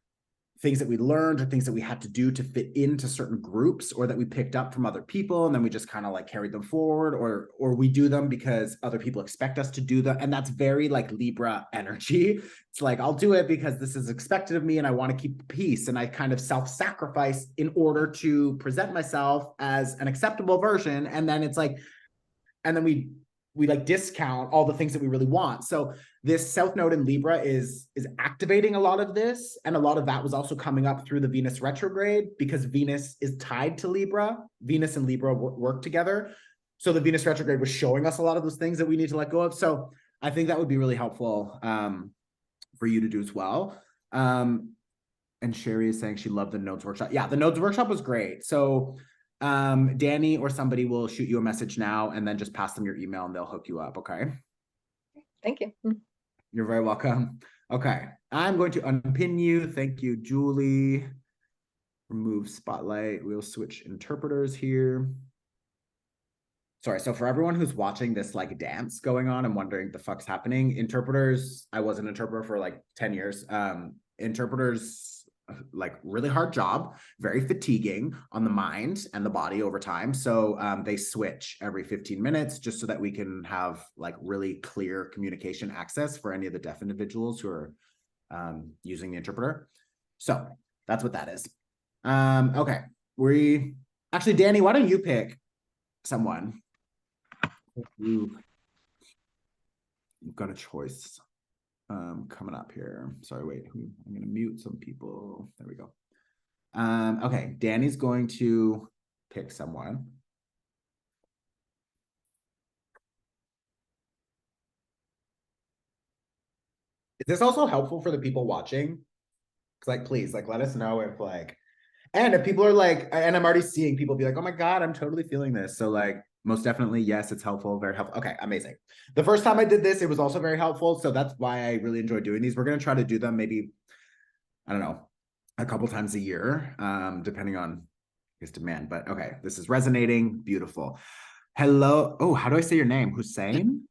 things that we learned or things that we had to do to fit into certain groups, or that we picked up from other people, and then we just kind of like carried them forward, or we do them because other people expect us to do them. And that's very like Libra energy. It's like, I'll do it because this is expected of me and I want to keep peace, and I kind of self-sacrifice in order to present myself as an acceptable version. And then it's like, and then we like discount all the things that we really want. So this South Node in Libra is activating a lot of this. And a lot of that was also coming up through the Venus retrograde, because Venus is tied to Libra. Venus and Libra work together. So the Venus retrograde was showing us a lot of those things that we need to let go of. So I think that would be really helpful for you to do as well. And Sherry is saying she loved the nodes workshop. Yeah, the nodes workshop was great. So Danny or somebody will shoot you a message now, and then just pass them your email and they'll hook you up. Okay. Thank you. You're very welcome. Okay. I'm going to unpin you. Thank you, Julie. Remove spotlight. We'll switch interpreters here. Sorry. So for everyone who's watching this like dance going on and wondering the fuck's happening, interpreters, I was an interpreter for like 10 years. Interpreters, like, really hard job, very fatiguing on the mind and the body over time. So they switch every 15 minutes just so that we can have like really clear communication access for any of the deaf individuals who are using the interpreter. So that's what that is. Okay. Actually, Danny, why don't you pick someone? You've got a choice. coming up here. Sorry, wait, I'm gonna mute some people. There we go. Okay, Danny's going to pick someone. Is this also helpful for the people watching? Like, please, like, let us know if like, and if people are like, and I'm already seeing people be like, oh my God, I'm totally feeling this. So like, most definitely, yes, it's helpful, very helpful. Okay, amazing. The first time I did this, it was also very helpful. So that's why I really enjoy doing these. We're going to try to do them maybe, I don't know, a couple times a year, depending on his demand. But okay, this is resonating. Beautiful. Hello. Oh, how do I say your name? Hussein?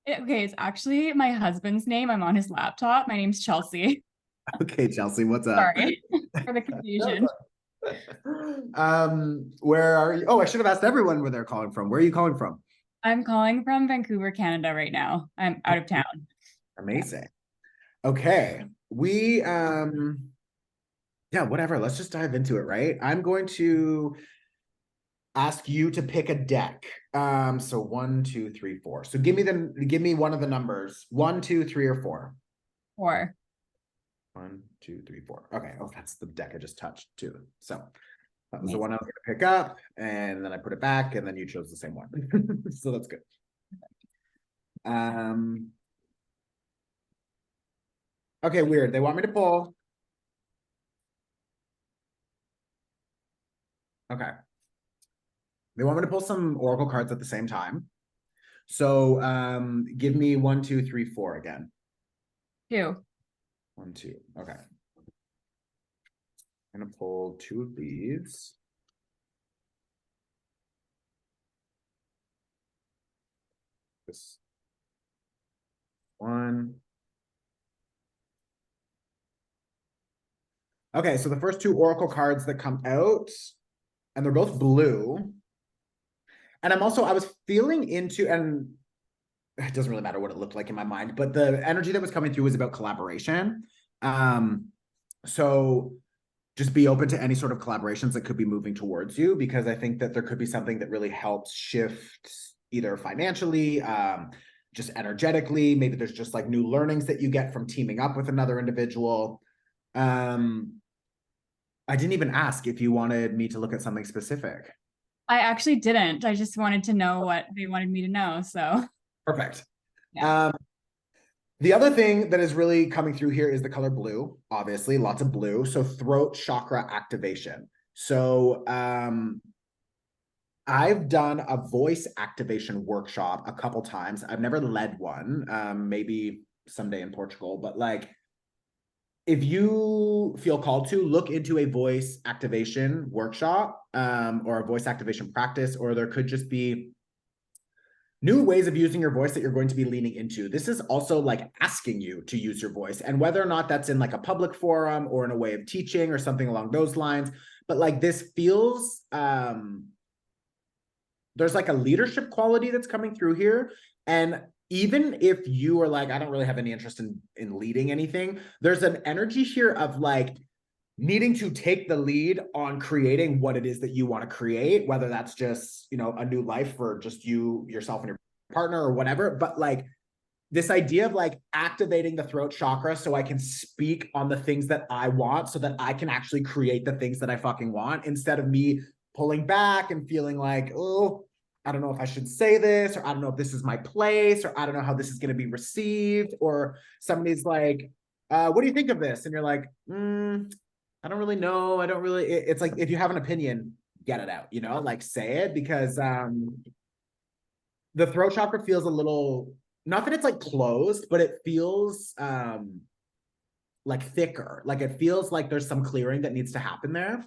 Okay, it's actually my husband's name. I'm on his laptop. My name's Chelsea. Okay, Chelsea, what's up? Sorry for the confusion. Where are you? Oh, I should have asked everyone where they're calling from. Where are you calling from? I'm calling from Vancouver, Canada right now. I'm out of town. Amazing. Okay. We yeah, whatever. Let's just dive into it, right? I'm going to ask you to pick a deck. So 1, 2, 3, 4. So give me one of the numbers. 1, 2, 3, or 4. 4. 1, 2, 3, 4. Okay. Oh, that's the deck I just touched too. So that was Nice. the one I was going to pick up, and then I put it back, and then you chose the same one. So that's good. Okay, weird. They want me to pull. Okay. They want me to pull some oracle cards at the same time. So give me 1, 2, 3, 4 again. 2. 1, 2. Okay. I'm gonna pull 2 of these. This one. Okay, so the first 2 oracle cards that come out, and they're both blue. And I was feeling into, and it doesn't really matter what it looked like in my mind, but the energy that was coming through was about collaboration. So just be open to any sort of collaborations that could be moving towards you, because I think that there could be something that really helps shift either financially, just energetically. Maybe there's just like new learnings that you get from teaming up with another individual. I didn't even ask if you wanted me to look at something specific. I actually didn't. I just wanted to know what they wanted me to know. So Perfect. Yeah. The other thing that is really coming through here is the color blue, obviously, lots of blue. So throat chakra activation. So I've done a voice activation workshop a couple times. I've never led one, maybe someday in Portugal, but like, if you feel called to, look into a voice activation workshop, or a voice activation practice, or there could just be new ways of using your voice that you're going to be leaning into. This is also like asking you to use your voice, and whether or not that's in like a public forum or in a way of teaching or something along those lines. But like, this feels, there's like a leadership quality that's coming through here. And even if you are like, I don't really have any interest in leading anything, there's an energy here of like needing to take the lead on creating what it is that you want to create, whether that's just, you know, a new life for just you, yourself, and your partner, or whatever. But like, this idea of like activating the throat chakra so I can speak on the things that I want, so that I can actually create the things that I fucking want, instead of me pulling back and feeling like, oh, I don't know if I should say this, or I don't know if this is my place, or I don't know how this is going to be received, or somebody's like, what do you think of this? And you're like, I don't really know. I don't really, it's like, if you have an opinion, get it out, you know, like say it, because the throat chakra feels a little, not that it's like closed, but it feels like thicker. Like, it feels like there's some clearing that needs to happen there.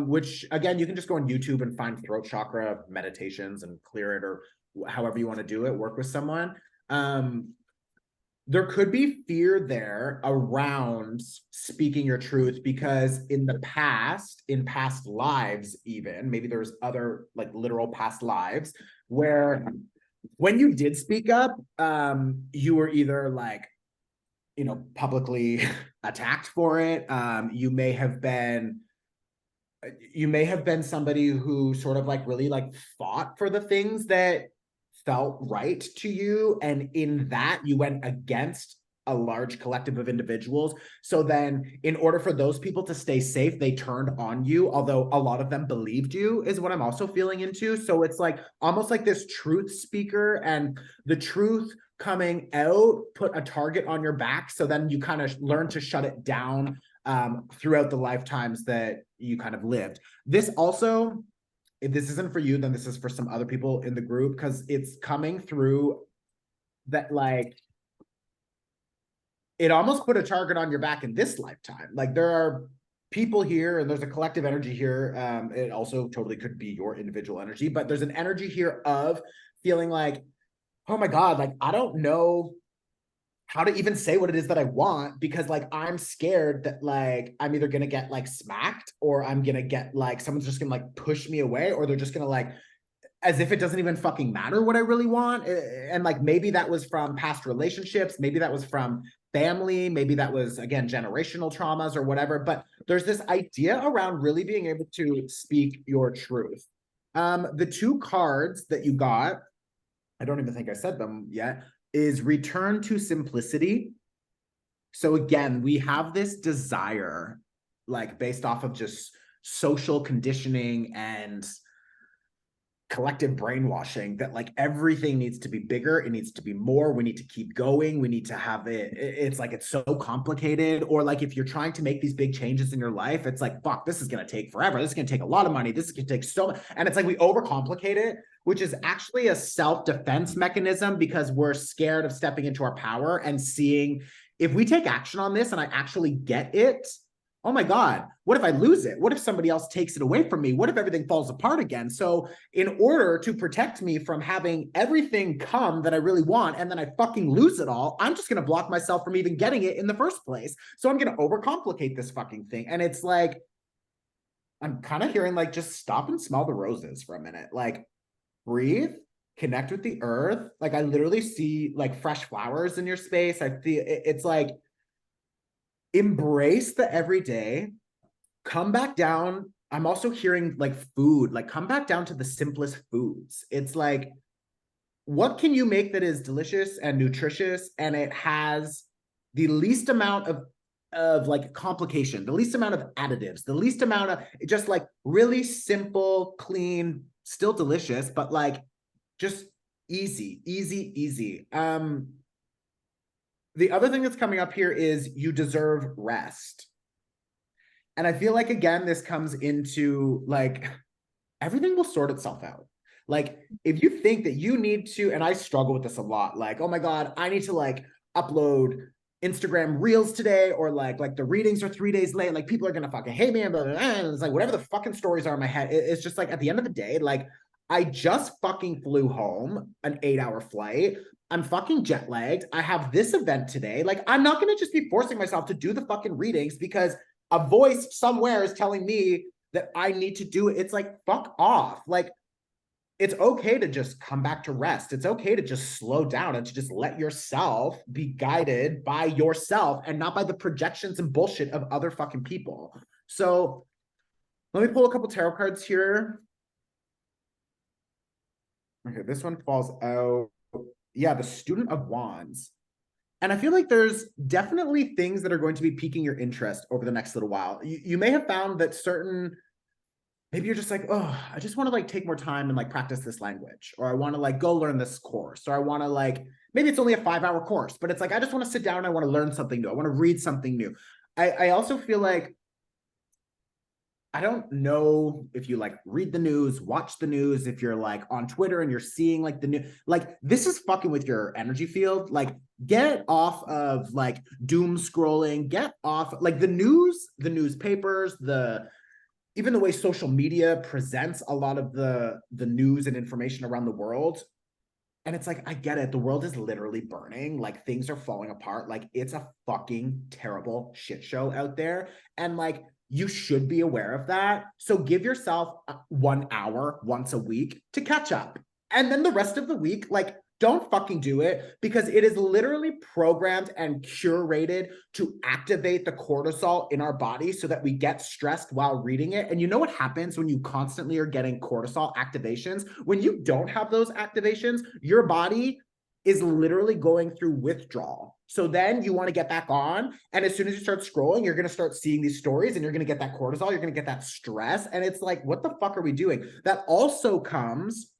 Which again, you can just go on YouTube and find throat chakra meditations and clear it, or however you want to do it, work with someone. There could be fear there around speaking your truth, because in the past, in past lives, even maybe there's other like literal past lives where when you did speak up, you were either like, you know, publicly attacked for it. You may have been somebody who sort of like really like fought for the things that felt right to you, and in that you went against a large collective of individuals. So then in order for those people to stay safe, they turned on you, although a lot of them believed you, is what I'm also feeling into. So it's like almost like this truth speaker, and the truth coming out put a target on your back. So then you kind of learn to shut it down throughout the lifetimes that you kind of lived. This also, if this isn't for you, then this is for some other people in the group, because it's coming through that, like, it almost put a target on your back in this lifetime. Like, there are people here and there's a collective energy here. It also totally could be your individual energy, but there's an energy here of feeling like, oh my God, like, I don't know how to even say what it is that I want, because like I'm scared that like I'm either gonna get like smacked, or I'm gonna get like someone's just gonna like push me away, or they're just gonna like, as if it doesn't even fucking matter what I really want. And like maybe that was from past relationships, maybe that was from family, maybe that was again generational traumas or whatever. But there's this idea around really being able to speak your truth. The two cards that you got, I don't even think I said them yet, is return to simplicity. So again, we have this desire, like based off of just social conditioning and collective brainwashing, that like everything needs to be bigger, it needs to be more, we need to keep going, we need to have it, it's like it's so complicated. Or like if you're trying to make these big changes in your life, it's like, fuck, this is going to take forever, this is going to take a lot of money, this is going to take so much, and it's like we overcomplicate it, which is actually a self-defense mechanism, because we're scared of stepping into our power and seeing if we take action on this and I actually get it, oh my God, what if I lose it? What if somebody else takes it away from me? What if everything falls apart again? So in order to protect me from having everything come that I really want, and then I fucking lose it all, I'm just going to block myself from even getting it in the first place. So I'm going to overcomplicate this fucking thing. And it's like, I'm kind of hearing like, just stop and smell the roses for a minute. Like, breathe, connect with the earth. Like, I literally see like fresh flowers in your space. I feel it's like, embrace the everyday, come back down. I'm also hearing like food, like come back down to the simplest foods. It's like, what can you make that is delicious and nutritious, and it has the least amount of like complication, the least amount of additives, the least amount of just like really simple, clean, still delicious, but like just easy, easy, easy. The other thing that's coming up here is you deserve rest. And I feel like, again, this comes into like, everything will sort itself out. Like, if you think that you need to, and I struggle with this a lot, like, oh my God, I need to like upload Instagram reels today, or like the readings are 3 days late, like people are gonna fucking hate me, and blah, blah, blah. And it's like whatever the fucking stories are in my head. It's just like, at the end of the day, like, I just fucking flew home, an 8-hour flight. I'm fucking jet lagged. I have this event today. Like, I'm not going to just be forcing myself to do the fucking readings because a voice somewhere is telling me that I need to do it. It's like, fuck off. Like, it's okay to just come back to rest. It's okay to just slow down and to just let yourself be guided by yourself and not by the projections and bullshit of other fucking people. So let me pull a couple tarot cards here. Okay, this one falls out. Yeah, the Student of Wands. And I feel like there's definitely things that are going to be piquing your interest over the next little while. You may have found that certain, maybe you're just like, oh, I just want to like take more time and like practice this language, or I want to like go learn this course, or I want to like, maybe it's only a 5-hour course, but it's like, I just want to sit down and I want to learn something new. I want to read something new. I also feel like, I don't know if you like read the news, watch the news, if you're like on Twitter and you're seeing like the new, like this is fucking with your energy field. Like, get off of like doom scrolling, get off like the news, the newspapers, even the way social media presents a lot of the news and information around the world. And it's like, I get it. The world is literally burning. Like, things are falling apart. Like, it's a fucking terrible shit show out there. And like, you should be aware of that. So give yourself 1 hour once a week to catch up. And then the rest of the week, like, don't fucking do it, because it is literally programmed and curated to activate the cortisol in our body so that we get stressed while reading it. And you know what happens when you constantly are getting cortisol activations? When you don't have those activations, your body is literally going through withdrawal. So then you want to get back on. And as soon as you start scrolling, you're going to start seeing these stories and you're going to get that cortisol, you're going to get that stress. And it's like, what the fuck are we doing? That also comes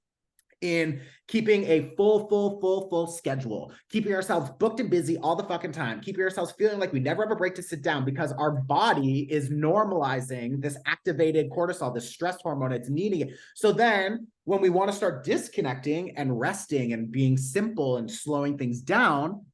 in keeping a full schedule, keeping ourselves booked and busy all the fucking time, keeping ourselves feeling like we never have a break to sit down because our body is normalizing this activated cortisol, this stress hormone, it's needing it. So then when we want to start disconnecting and resting and being simple and slowing things down,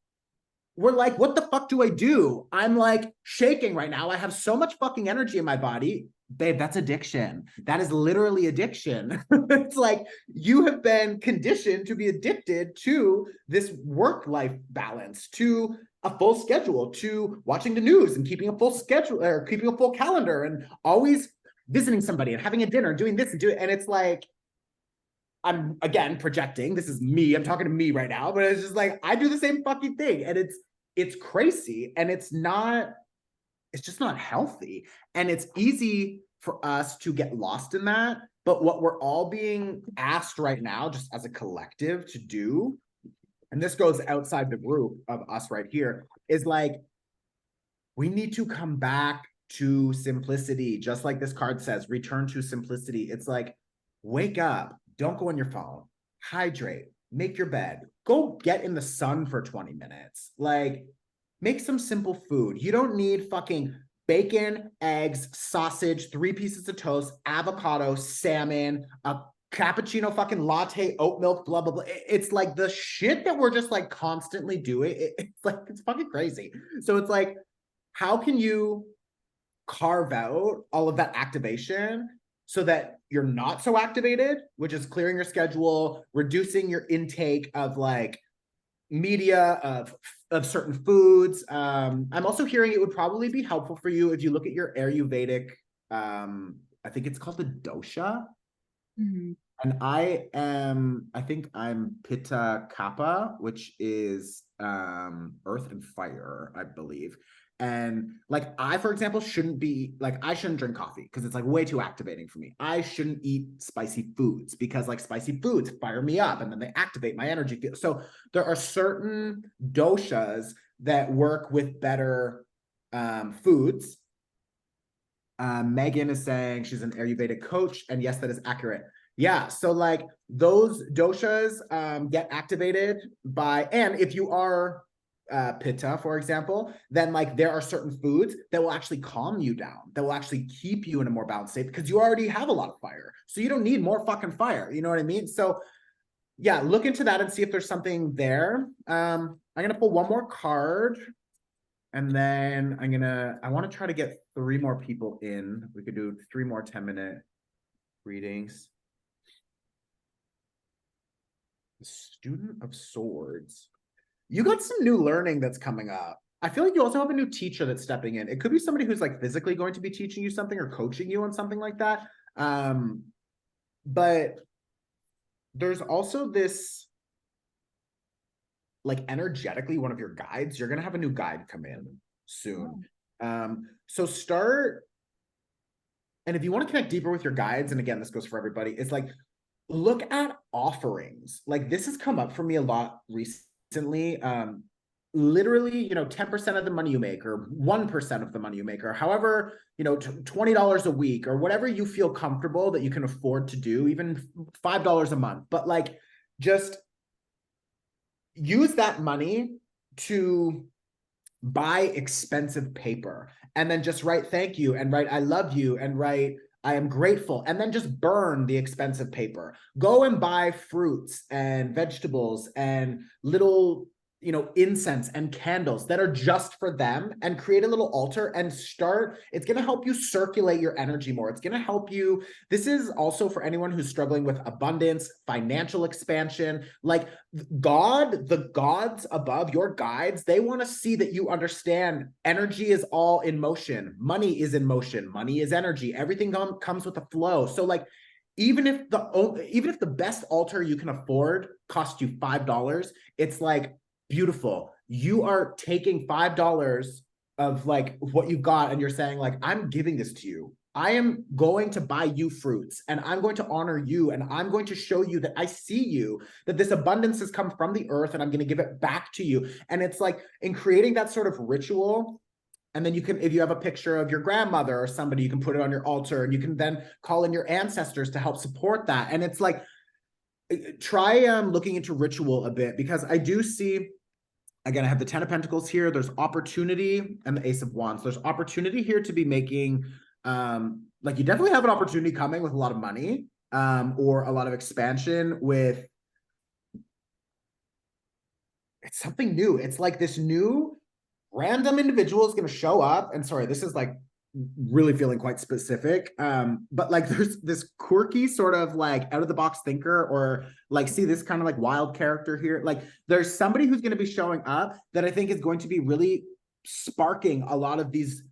we're like, what the fuck do I do? I'm like shaking right now. I have so much fucking energy in my body. Babe, that's addiction. That is literally addiction. It's like you have been conditioned to be addicted to this work-life balance, to a full schedule, to watching the news and keeping a full schedule or keeping a full calendar and always visiting somebody and having a dinner, doing this and doing, and it's like, I'm again projecting. This is me. I'm talking to me right now, but it's just like I do the same fucking thing, and it's crazy, and it's just not healthy, and it's easy for us to get lost in that. But what we're all being asked right now, just as a collective, to do, and this goes outside the group of us right here, is like we need to come back to simplicity, just like this card says, return to simplicity. It's like wake up. Don't go on your phone, hydrate, make your bed, go get in the sun for 20 minutes. Like, make some simple food. You don't need fucking bacon, eggs, sausage, 3 pieces of toast, avocado, salmon, a cappuccino, fucking latte, oat milk, blah, blah, blah. It's like the shit that we're just like constantly doing. It's like, it's fucking crazy. So it's like, how can you carve out all of that activation so that you're not so activated, which is clearing your schedule, reducing your intake of like media, of certain foods. I'm also hearing it would probably be helpful for you if you look at your Ayurvedic, I think it's called the dosha. Mm-hmm. And I think I'm Pitta Kapha, which is earth and fire, I believe. And like I, for example, shouldn't drink coffee because it's like way too activating for me. I shouldn't eat spicy foods because like spicy foods fire me up and then they activate my energy. So there are certain doshas that work with better foods. Megan is saying she's an Ayurvedic coach, and yes, that is accurate. Yeah, so like those doshas get activated by, and if you are Pitta, for example, then like there are certain foods that will actually calm you down, that will actually keep you in a more balanced state because you already have a lot of fire. So you don't need more fucking fire. You know what I mean? So yeah, look into that and see if there's something there. I'm going to pull one more card and then I want to try to get 3 more people in. We could do 3 more 10-minute readings. The Student of Swords. You got some new learning that's coming up. I feel like you also have a new teacher that's stepping in. It could be somebody who's like physically going to be teaching you something or coaching you on something like that. But there's also this, like energetically, one of your guides, you're going to have a new guide come in soon. So start, and if you want to connect deeper with your guides, and again, this goes for everybody, it's like, look at offerings. Like this has come up for me a lot recently. Literally, 10% of the money you make, or 1% of the money you make, or however, $20 a week, or whatever you feel comfortable that you can afford to do, even $5 a month. But like, just use that money to buy expensive paper, and then just write thank you, and write I love you, and write I am grateful, and then just burn the expensive paper. Go and buy fruits and vegetables and little, incense and candles that are just for them, and create a little altar and start. It's going to help you circulate your energy more. It's going to help you. This is also for anyone who's struggling with abundance, financial expansion, like God, the gods above, your guides, they want to see that you understand energy is all in motion. Money is in motion. Money is energy. Everything comes with a flow. So like, even if the best altar you can afford costs you $5, it's like, beautiful. You are taking $5 of like what you've got, and you're saying like, I'm giving this to you. I am going to buy you fruits and I'm going to honor you and I'm going to show you that I see you, that this abundance has come from the earth and I'm going to give it back to you. And it's like in creating that sort of ritual. And then you can, if you have a picture of your grandmother or somebody, you can put it on your altar and you can then call in your ancestors to help support that. And it's like, try looking into ritual a bit, because I do see, again, I have the 10 of Pentacles here. There's opportunity and the Ace of Wands. There's opportunity here to be making, like you definitely have an opportunity coming with a lot of money, or a lot of expansion with, it's something new. It's like this new random individual is going to show up. And sorry, this is like really feeling quite specific. But like there's this quirky sort of like out of the box thinker, or like, see this kind of like wild character here. Like there's somebody who's going to be showing up that I think is going to be really sparking a lot of these,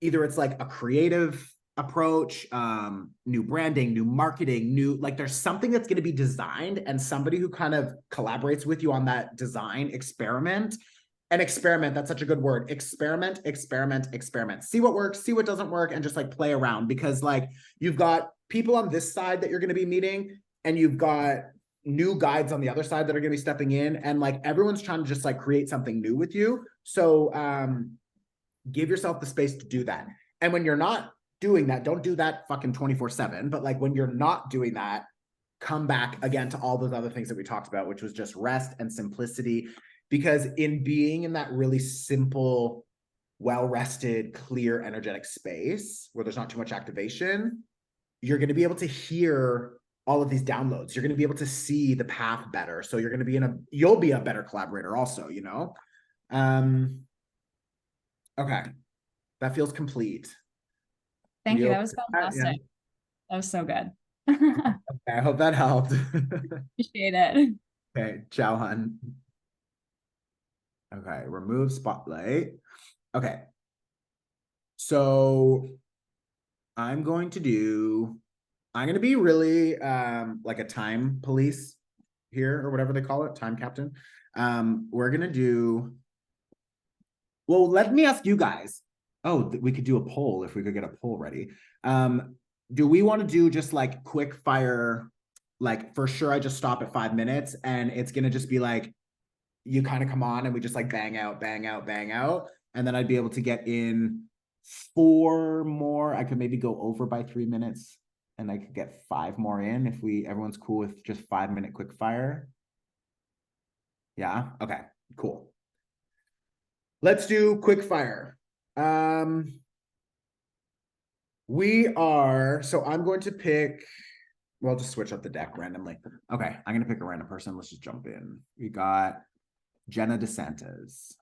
either it's like a creative approach, new branding, new marketing, new, like there's something that's going to be designed, and somebody who kind of collaborates with you on that design experiment. And experiment, that's such a good word. Experiment, experiment, experiment. See what works, see what doesn't work, and just like play around, because like you've got people on this side that you're going to be meeting, and you've got new guides on the other side that are going to be stepping in, and like everyone's trying to just like create something new with you. So give yourself the space to do that. And when you're not doing that, don't do that fucking 24/7, but like when you're not doing that, come back again to all those other things that we talked about, which was just rest and simplicity. Because in being in that really simple, well-rested, clear, energetic space where there's not too much activation, you're going to be able to hear all of these downloads. You're going to be able to see the path better. So you're going to be you'll be a better collaborator also, you know? Okay. That feels complete. Thank you. Leo, That was fantastic. yeah. That was so good. Okay, I hope that helped. Appreciate it. Okay, ciao, hun. Okay, remove spotlight. Okay. So I'm going to be really like a time police here, or whatever they call it, time captain. We're gonna do, well, let me ask you guys. Oh, we could do a poll if we could get a poll ready. Do we want to do just like quick fire, like for sure I just stop at 5 minutes and it's gonna just be like, you kind of come on and we just like bang out, bang out, bang out. And then I'd be able to get in 4 more. I could maybe go over by 3 minutes and I could get 5 more in if everyone's cool with just 5-minute quick fire. Yeah. Okay, cool. Let's do quick fire. So I'm going to pick, well, I'll just switch up the deck randomly. Okay, I'm going to pick a random person. Let's just jump in. We got Jenna DeSantis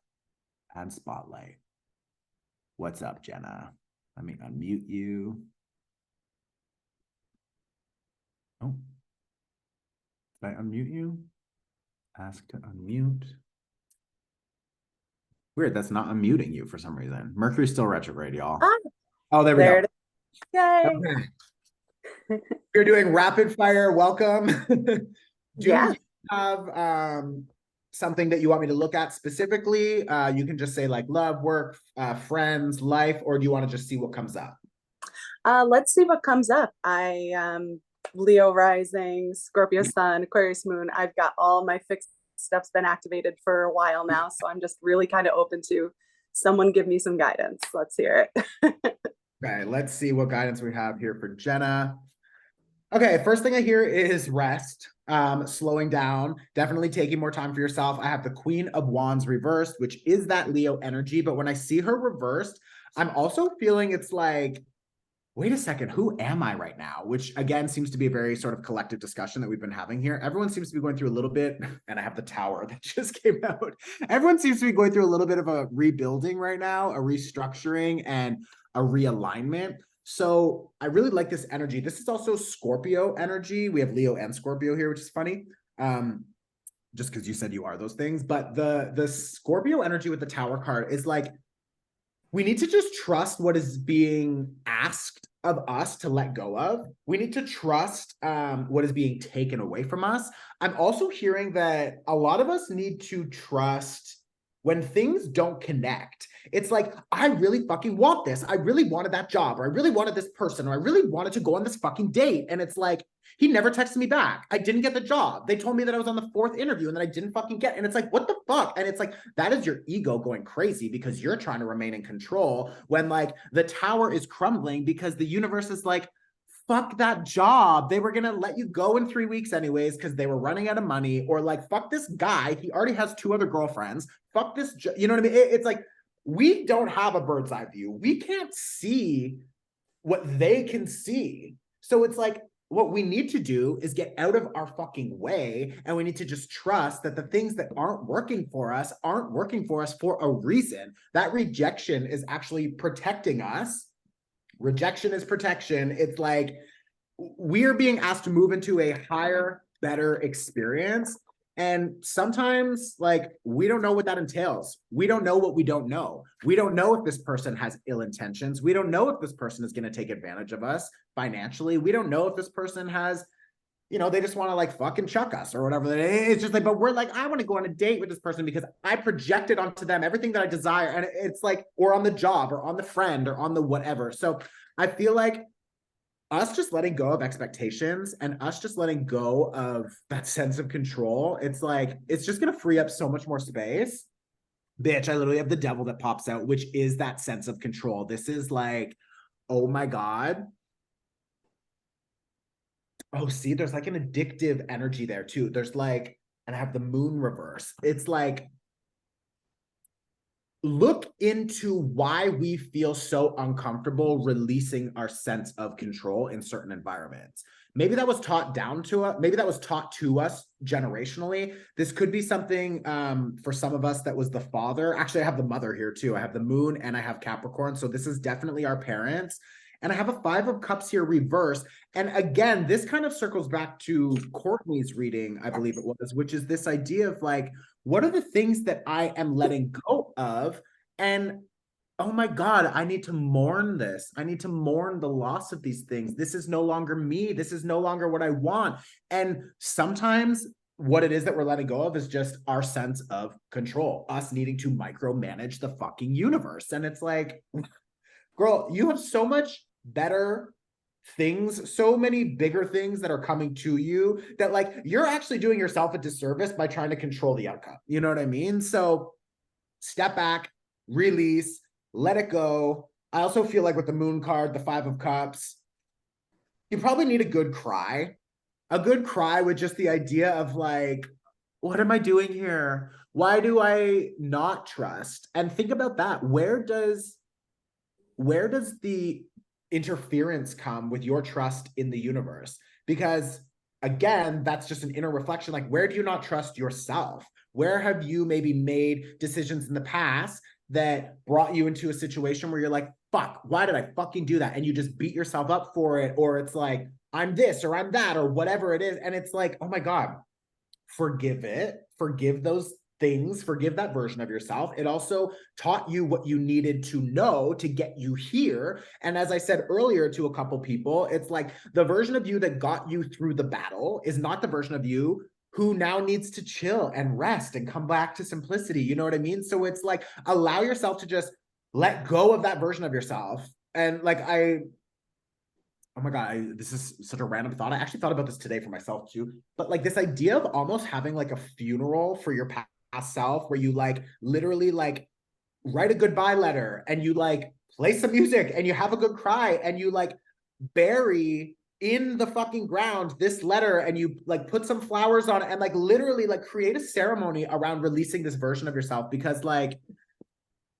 and Spotlight. What's up, Jenna? Let me unmute you. Oh, did I unmute you? Ask to unmute. Weird, that's not unmuting you for some reason. Mercury's still retrograde, y'all. Oh, there we go. Yay. Okay. You're doing rapid fire. Welcome. Do Yeah. you have something that you want me to look at specifically? You can just say like love, work, friends, life, or do you want to just see what comes up? Let's see what comes up. Leo rising, Scorpio sun, Aquarius moon. I've got all my fixed stuff's been activated for a while now, so I'm just really kind of open to someone give me some guidance. Let's hear it. Okay, let's see what guidance we have here for Jenna. Okay, first thing I hear is rest, slowing down, definitely taking more time for yourself. I have the Queen of Wands reversed, which is that Leo energy. But when I see her reversed, I'm also feeling it's like, wait a second, who am I right now? Which again, seems to be a very sort of collective discussion that we've been having here. Everyone seems to be going through a little bit, and I have the Tower that just came out. Everyone seems to be going through a little bit of a rebuilding right now, a restructuring and a realignment. So I really like this energy. This is also Scorpio energy. We have Leo and Scorpio here, which is funny. Just because you said you are those things. But the Scorpio energy with the Tower card is like, we need to just trust what is being asked of us to let go of. We need to trust what is being taken away from us. I'm also hearing that a lot of us need to trust when things don't connect, it's like, I really fucking want this. I really wanted that job, or I really wanted this person, or I really wanted to go on this fucking date. And it's like, he never texted me back. I didn't get the job. They told me that I was on the 4th interview and that I didn't fucking get. And it's like, what the fuck? And it's like, that is your ego going crazy because you're trying to remain in control when like the tower is crumbling because the universe is like, fuck that job. They were going to let you go in 3 weeks anyways because they were running out of money, or like, fuck this guy. He already has 2 other girlfriends. Fuck this. You know what I mean? It's like, we don't have a bird's eye view. We can't see what they can see. So it's like, what we need to do is get out of our fucking way, and we need to just trust that the things that aren't working for us for a reason. That rejection is actually protecting us. Rejection is protection. It's like we are being asked to move into a higher, better experience. And sometimes, like, we don't know what that entails. We don't know what we don't know. We don't know if this person has ill intentions. We don't know if this person is going to take advantage of us financially. We don't know if this person has, you know, they just want to like fucking chuck us or whatever. It's just like, but we're like, I want to go on a date with this person because I projected onto them everything that I desire. And it's like, or on the job or on the friend or on the whatever. So I feel like us just letting go of expectations and us just letting go of that sense of control, it's like, it's just going to free up so much more space. Bitch, I literally have the devil that pops out, which is that sense of control. This is like, oh my God. Oh, see, there's like an addictive energy there too. There's like, and I have the moon reverse. It's like, look into why we feel so uncomfortable releasing our sense of control in certain environments. Maybe that was taught down to us. Maybe that was taught to us generationally. This could be something for some of us that was the father. Actually, I have the mother here too. I have the moon and I have Capricorn. So this is definitely our parents. And I have a 5 of Cups here reverse. And again, this kind of circles back to Courtney's reading, I believe it was, which is this idea of like, what are the things that I am letting go of? And oh my God, I need to mourn this. I need to mourn the loss of these things. This is no longer me. This is no longer what I want. And sometimes what it is that we're letting go of is just our sense of control, us needing to micromanage the fucking universe. And it's like, girl, you have so much better things, so many bigger things that are coming to you that like you're actually doing yourself a disservice by trying to control the outcome. You know what I mean? So step back, release, let it go. I also feel like with the moon card, the 5 of Cups, you probably need a good cry with just the idea of like, what am I doing here? Why do I not trust? And think about that. Where does the interference come with your trust in the universe? Because again, that's just an inner reflection. Like, where do you not trust yourself? Where have you maybe made decisions in the past that brought you into a situation where you're like, fuck, why did I fucking do that? And you just beat yourself up for it. Or it's like, I'm this or I'm that or whatever it is. And it's like, oh my God, forgive it. Forgive those things, forgive that version of yourself. It also taught you what you needed to know to get you here. And as I said earlier to a couple people, it's like the version of you that got you through the battle is not the version of you who now needs to chill and rest and come back to simplicity. You know what I mean? So it's like, allow yourself to just let go of that version of yourself. And like, oh my God, this is such a random thought. I actually thought about this today for myself too. But like this idea of almost having like a funeral for your past self, where you like literally like write a goodbye letter and you like play some music and you have a good cry and you like bury in the fucking ground this letter and you like put some flowers on it and like literally like create a ceremony around releasing this version of yourself, because like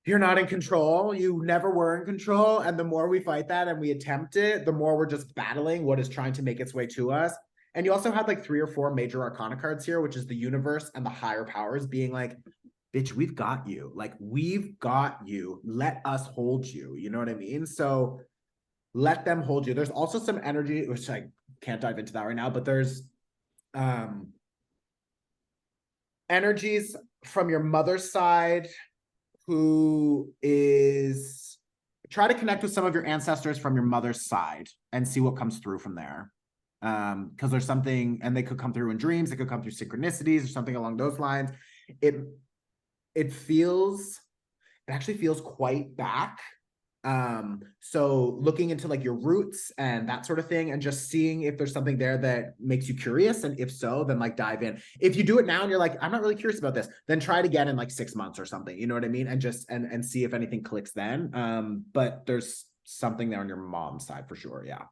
you're not in control. You never were in control. And the more we fight that and we attempt it, the more we're just battling what is trying to make its way to us. And you also had like 3 or 4 major arcana cards here, which is the universe and the higher powers being like, bitch, we've got you. Like, we've got you. Let us hold you. You know what I mean? So let them hold you. There's also some energy, which I can't dive into that right now, but there's energies from your mother's side who is, try to connect with some of your ancestors from your mother's side and see what comes through from there. Because there's something, and they could come through in dreams, they could come through synchronicities or something along those lines. it actually feels quite back. So looking into like your roots and that sort of thing, and just seeing if there's something there that makes you curious, and if so, then like dive in. If you do it now and you're like, I'm not really curious about this, then try it again in like 6 months or something, you know what I mean? And just and see if anything clicks then. But there's something there on your mom's side for sure. Yeah.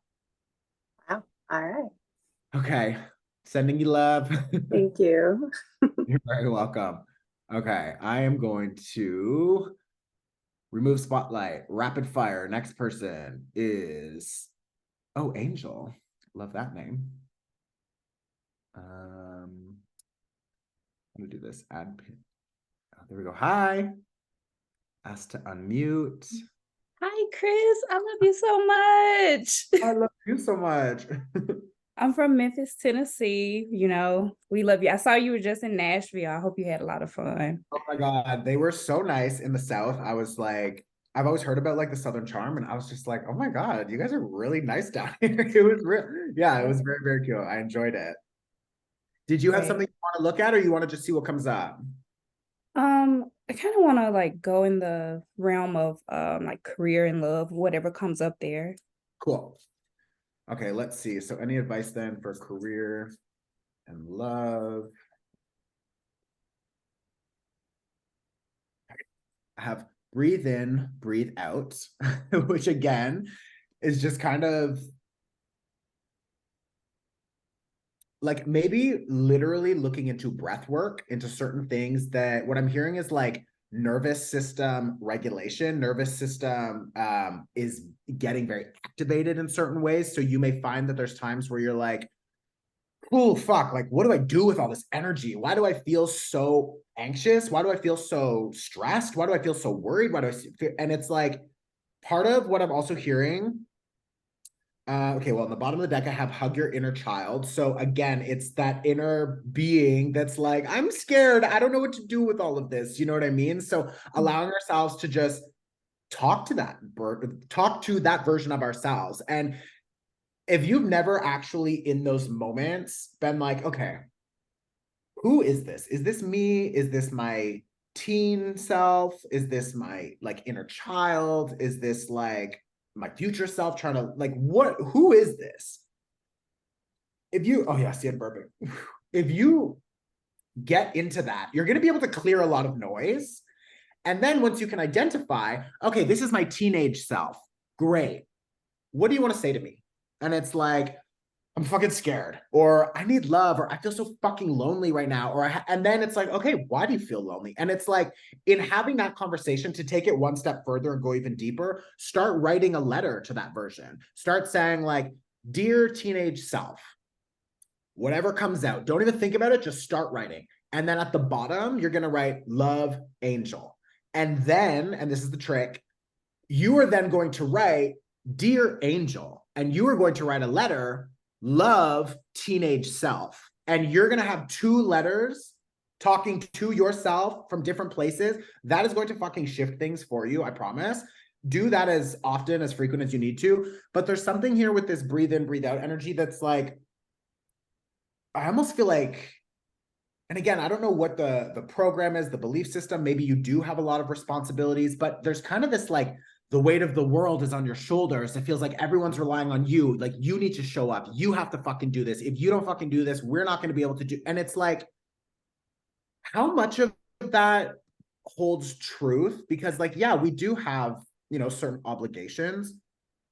Wow. All right. Okay, sending you love. Thank you. You're very welcome. Okay, I am going to remove spotlight, rapid fire. Next person is, oh, Angel. Love that name. I'm gonna do this. Add pin. Oh, there we go. Hi. Ask to unmute. Hi, Chris. I love you so much. I love you so much. I'm from Memphis, Tennessee. You know, we love you. I saw you were just in Nashville. I hope you had a lot of fun. Oh my God, they were so nice in the South. I was like, I've always heard about like the Southern charm, and I was just like, oh my God, you guys are really nice down here. It was real. Yeah, it was very, very cute. I enjoyed it. Did you have Right. something you want to look at, or you want to just see what comes up? I kind of want to like go in the realm of like career and love, whatever comes up there. Cool. Okay, let's see. So any advice then for career and love? I have breathe in, breathe out, which again is just kind of like maybe literally looking into breath work, into certain things. That what I'm hearing is like nervous system regulation. Nervous system is getting very activated in certain ways. So you may find that there's times where you're like, oh fuck, like what do I do with all this energy? Why do I feel so anxious? Why do I feel so stressed? Why do I feel so worried? Why do I feel? And it's like part of what I'm also hearing. Okay, well, on the bottom of the deck, I have hug your inner child. So again, it's that inner being that's like, I'm scared. I don't know what to do with all of this. You know what I mean? So allowing ourselves to just talk to that version of ourselves. And if you've never actually in those moments been like, okay, who is this? Is this me? Is this my teen self? Is this my like inner child? Is this like my future self trying to like who is this? If you, oh yeah, see it burping. If you get into that, you're going to be able to clear a lot of noise. And then once you can identify, okay, this is my teenage self. Great. What do you want to say to me? And it's like, I'm fucking scared, or I need love, or I feel so fucking lonely right now, or and then it's like, okay, why do you feel lonely? And it's like, in having that conversation, to take it one step further and go even deeper, start writing a letter to that version. Start saying like, dear teenage self, whatever comes out, don't even think about it, just start writing. And then at the bottom, you're gonna write love Angel. And then, and this is the trick, you are then going to write dear Angel, and you are going to write a letter, love teenage self. And you're going to have 2 letters talking to yourself from different places. That is going to fucking shift things for you, I promise. Do that as often, as frequent as you need to. But there's something here with this breathe in, breathe out energy that's like, I almost feel like, and again, I don't know what the program is, the belief system. Maybe you do have a lot of responsibilities, but there's kind of this like, the weight of the world is on your shoulders. It feels like everyone's relying on you. Like you need to show up. You have to fucking do this. If you don't fucking do this, we're not going to be able to do. And it's like, how much of that holds truth? Because like, yeah, we do have, you know, certain obligations,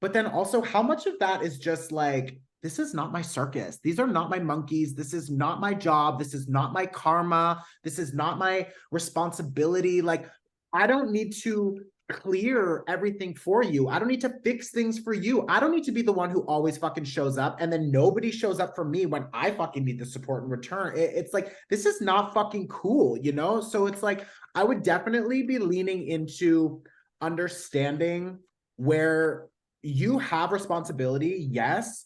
but then also how much of that is just like, this is not my circus. These are not my monkeys. This is not my job. This is not my karma. This is not my responsibility. Like, I don't need to clear everything for you. I don't need to fix things for you. I don't need to be the one who always fucking shows up, and then nobody shows up for me when I fucking need the support in return. It's like, this is not fucking cool, you know? So it's like, I would definitely be leaning into understanding where you have responsibility, yes,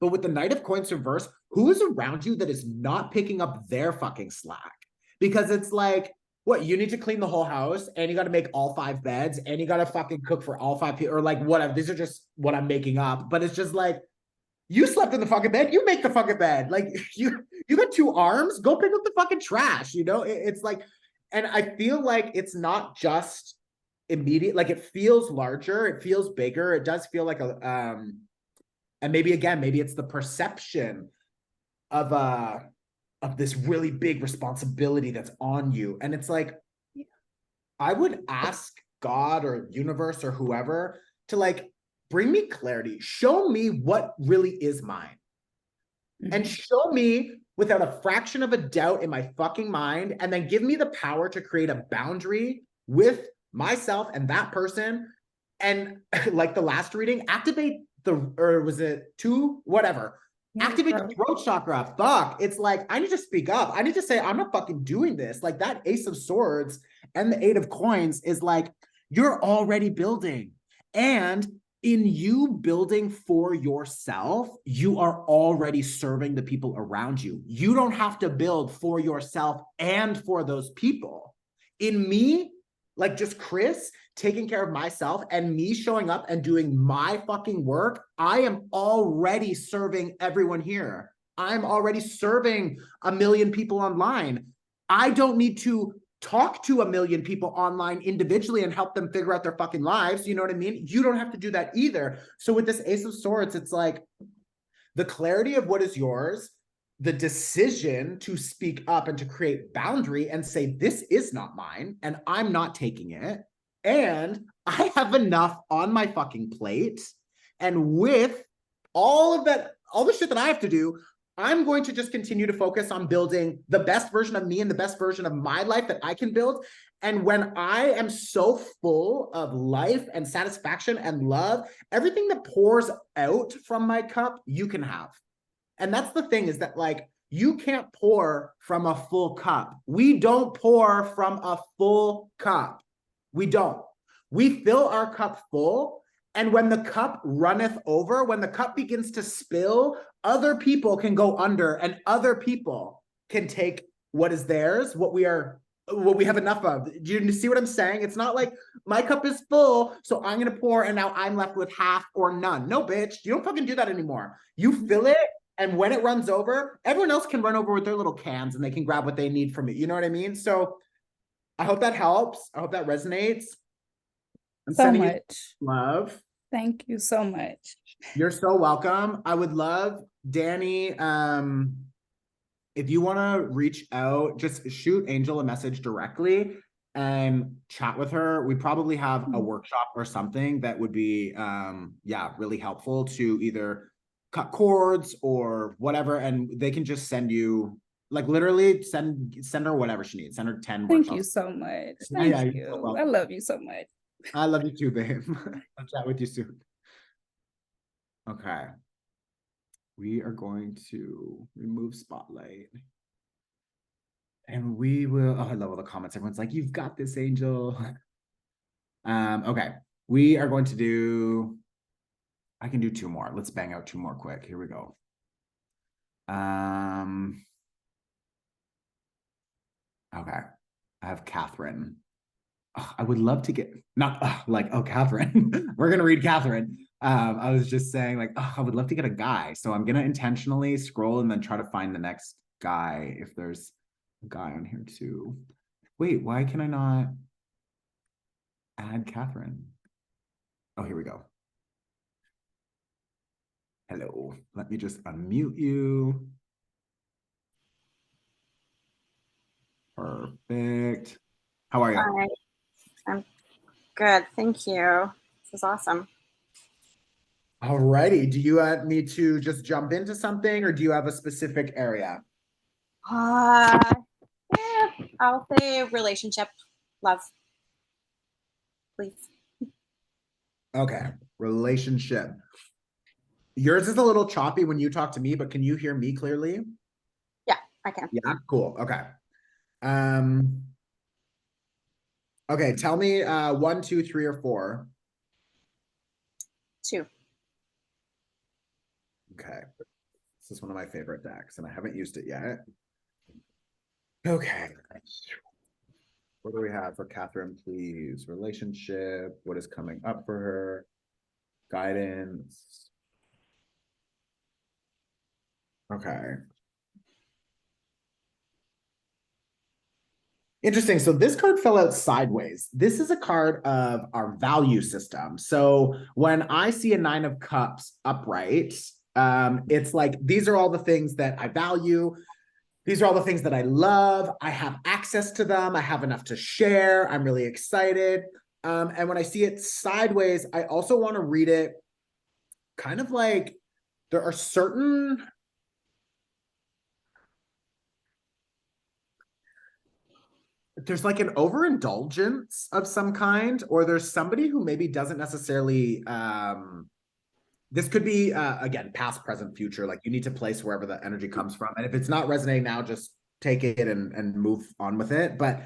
but with the Knight of Coins reverse, who is around you that is not picking up their fucking slack? Because it's like, what, you need to clean the whole house, and you got to make all 5 beds, and you got to fucking cook for all 5 people, or like whatever. These are just what I'm making up, but it's just like, you slept in the fucking bed, you make the fucking bed. Like you got 2 arms, go pick up the fucking trash, you know? It's like, And I feel like it's not just immediate, like it feels larger, it feels bigger, it does feel like a and maybe again, maybe it's the perception of this really big responsibility that's on you. And it's like, I would ask God or universe or whoever to like bring me clarity, show me what really is mine, and show me without a fraction of a doubt in my fucking mind, and then give me the power to create a boundary with myself and that person. And like the last reading, activate or was it two, whatever, activate the throat chakra. Fuck, it's like I need to speak up. I need to say I'm not fucking doing this. Like that Ace of Swords and the Eight of Coins is like, you're already building. And in you building for yourself, you are already serving the people around you. You don't have to build for yourself and for those people. In me, like just Chris taking care of myself and me showing up and doing my fucking work, I am already serving everyone here. I'm already serving 1 million people online. I don't need to talk to 1 million people online individually and help them figure out their fucking lives. You know what I mean? You don't have to do that either. So with this Ace of Swords, it's like the clarity of what is yours, the decision to speak up and to create boundary and say, this is not mine and I'm not taking it. And I have enough on my fucking plate. And with all of that, all the shit that I have to do, I'm going to just continue to focus on building the best version of me and the best version of my life that I can build. And when I am so full of life and satisfaction and love, everything that pours out from my cup, you can have. And that's the thing, is that like, you can't pour from a full cup. We don't pour from a full cup. We don't. We fill our cup full. And when the cup runneth over, when the cup begins to spill, other people can go under and other people can take what is theirs, what we have enough of. Do you see what I'm saying? It's not like my cup is full, so I'm going to pour and now I'm left with half or none. No, bitch, you don't fucking do that anymore. You fill it, and when it runs over, everyone else can run over with their little cans and they can grab what they need from it. You know what I mean? So I hope that helps. I hope that resonates. I'm so sending much you love. Thank you so much. You're so welcome. I would love, Danny, if you want to reach out, just shoot Angel a message directly and chat with her. We probably have a workshop or something that would be, really helpful to either cut cords or whatever. And they can just send you, like literally send her whatever she needs. Send her 10 Thank workshops. you so much. Yeah, Thank you're so you. welcome. I love you so much. I love you too, babe. I'll chat with you soon. Okay. We are going to remove spotlight. And we will, oh, I love all the comments. Everyone's like, you've got this, Angel. Okay. We are going to do, I can do 2 more. Let's bang out 2 more quick. Here we go. Okay. I have Catherine. Oh, I would love to get, not Catherine. We're going to read Catherine. I was just saying like, I would love to get a guy. So I'm going to intentionally scroll and then try to find the next guy if there's a guy on here too. Wait, why can I not add Catherine? Oh, here we go. Hello. Let me just unmute you. Perfect. How are you? Hi, I'm good. Thank you. This is awesome. All righty. Do you want me to just jump into something or do you have a specific area? Yeah, I'll say relationship, love, please. Okay. Relationship. Yours is a little choppy when you talk to me, but can you hear me clearly? Yeah, I can. Yeah, cool. Okay. Okay, tell me 1, 2, 3, or 4. 2. Okay. This is one of my favorite decks, and I haven't used it yet. Okay. What do we have for Catherine, please? Relationship. What is coming up for her? Guidance. Okay. Interesting. So this card fell out sideways. This is a card of our value system. So when I see a 9 of Cups upright, it's like, these are all the things that I value. These are all the things that I love. I have access to them. I have enough to share. I'm really excited. And when I see it sideways, I also want to read it kind of like there are certain... there's like an overindulgence of some kind, or there's somebody who maybe doesn't necessarily this could be again, past, present, future. Like, you need to place wherever the energy comes from, and if it's not resonating now, just take it and move on with it. But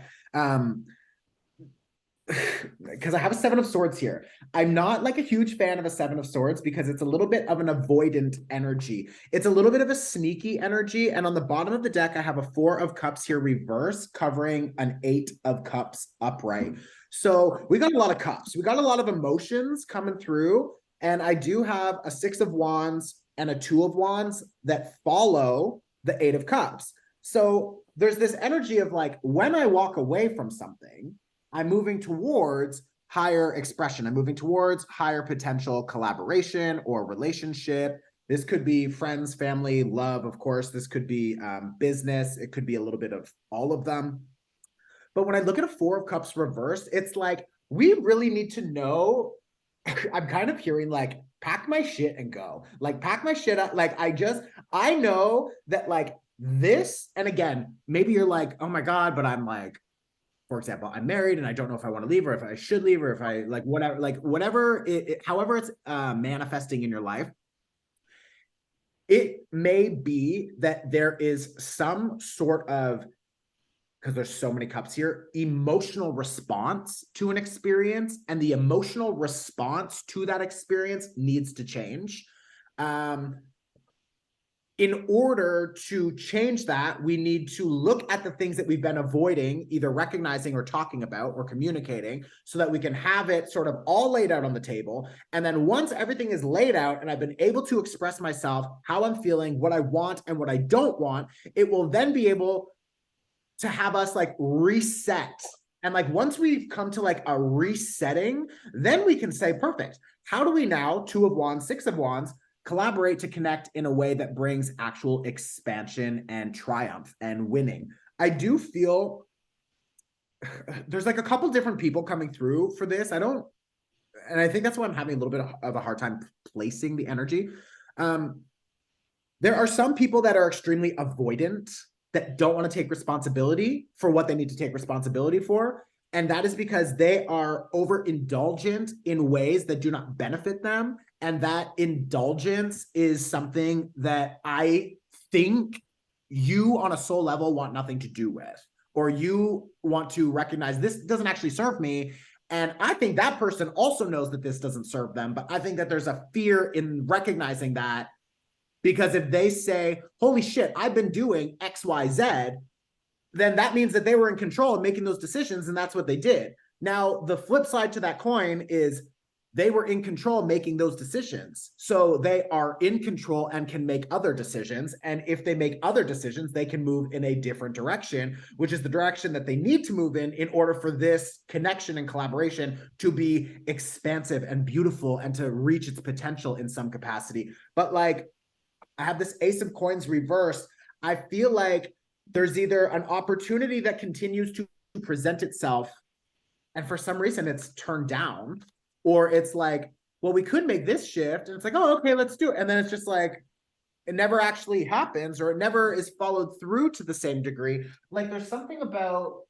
because I have a 7 of Swords here, I'm not like a huge fan of a 7 of Swords because it's a little bit of an avoidant energy. It's a little bit of a sneaky energy. And on the bottom of the deck, I have a 4 of Cups here reverse covering an 8 of Cups upright. So we got a lot of cups. We got a lot of emotions coming through. And I do have a 6 of Wands and a 2 of Wands that follow the 8 of Cups. So there's this energy of like, when I walk away from something, I'm moving towards higher expression. I'm moving towards higher potential collaboration or relationship. This could be friends, family, love, of course. This could be business. It could be a little bit of all of them. But when I look at a 4 of Cups reversed, it's like, we really need to know. I'm kind of hearing like, pack my shit and go. Like, pack my shit up. Like, I know that like this, and again, maybe you're like, oh my God, but I'm like, for example, I'm married and I don't know if I want to leave or if I should leave or if I like whatever, however it's manifesting in your life. It may be that there is some sort of, because there's so many cups here, emotional response to an experience, and the emotional response to that experience needs to change. In order to change that, we need to look at the things that we've been avoiding, either recognizing or talking about or communicating, so that we can have it sort of all laid out on the table. And then once everything is laid out and I've been able to express myself, how I'm feeling, what I want and what I don't want, it will then be able to have us like reset. And like, once we've come to like a resetting, then we can say, perfect. How do we now, 2 of Wands, 6 of Wands, collaborate to connect in a way that brings actual expansion and triumph and winning? I do feel there's like a couple different people coming through for this. And I think that's why I'm having a little bit of a hard time placing the energy. There are some people that are extremely avoidant, that don't want to take responsibility for what they need to take responsibility for. And that is because they are overindulgent in ways that do not benefit them. And that indulgence is something that I think you on a soul level want nothing to do with, or you want to recognize this doesn't actually serve me. And I think that person also knows that this doesn't serve them. But I think that there's a fear in recognizing that, because if they say, holy shit, I've been doing X, Y, Z, then that means that they were in control of making those decisions, and that's what they did. Now, the flip side to that coin is they were in control making those decisions. So they are in control and can make other decisions. And if they make other decisions, they can move in a different direction, which is the direction that they need to move in order for this connection and collaboration to be expansive and beautiful and to reach its potential in some capacity. But like, I have this Ace of Coins reversed. I feel like there's either an opportunity that continues to present itself, and for some reason it's turned down, or it's like, well, we could make this shift, and it's like, oh, okay, let's do it. And then it's just like, it never actually happens, or it never is followed through to the same degree. Like, there's something about,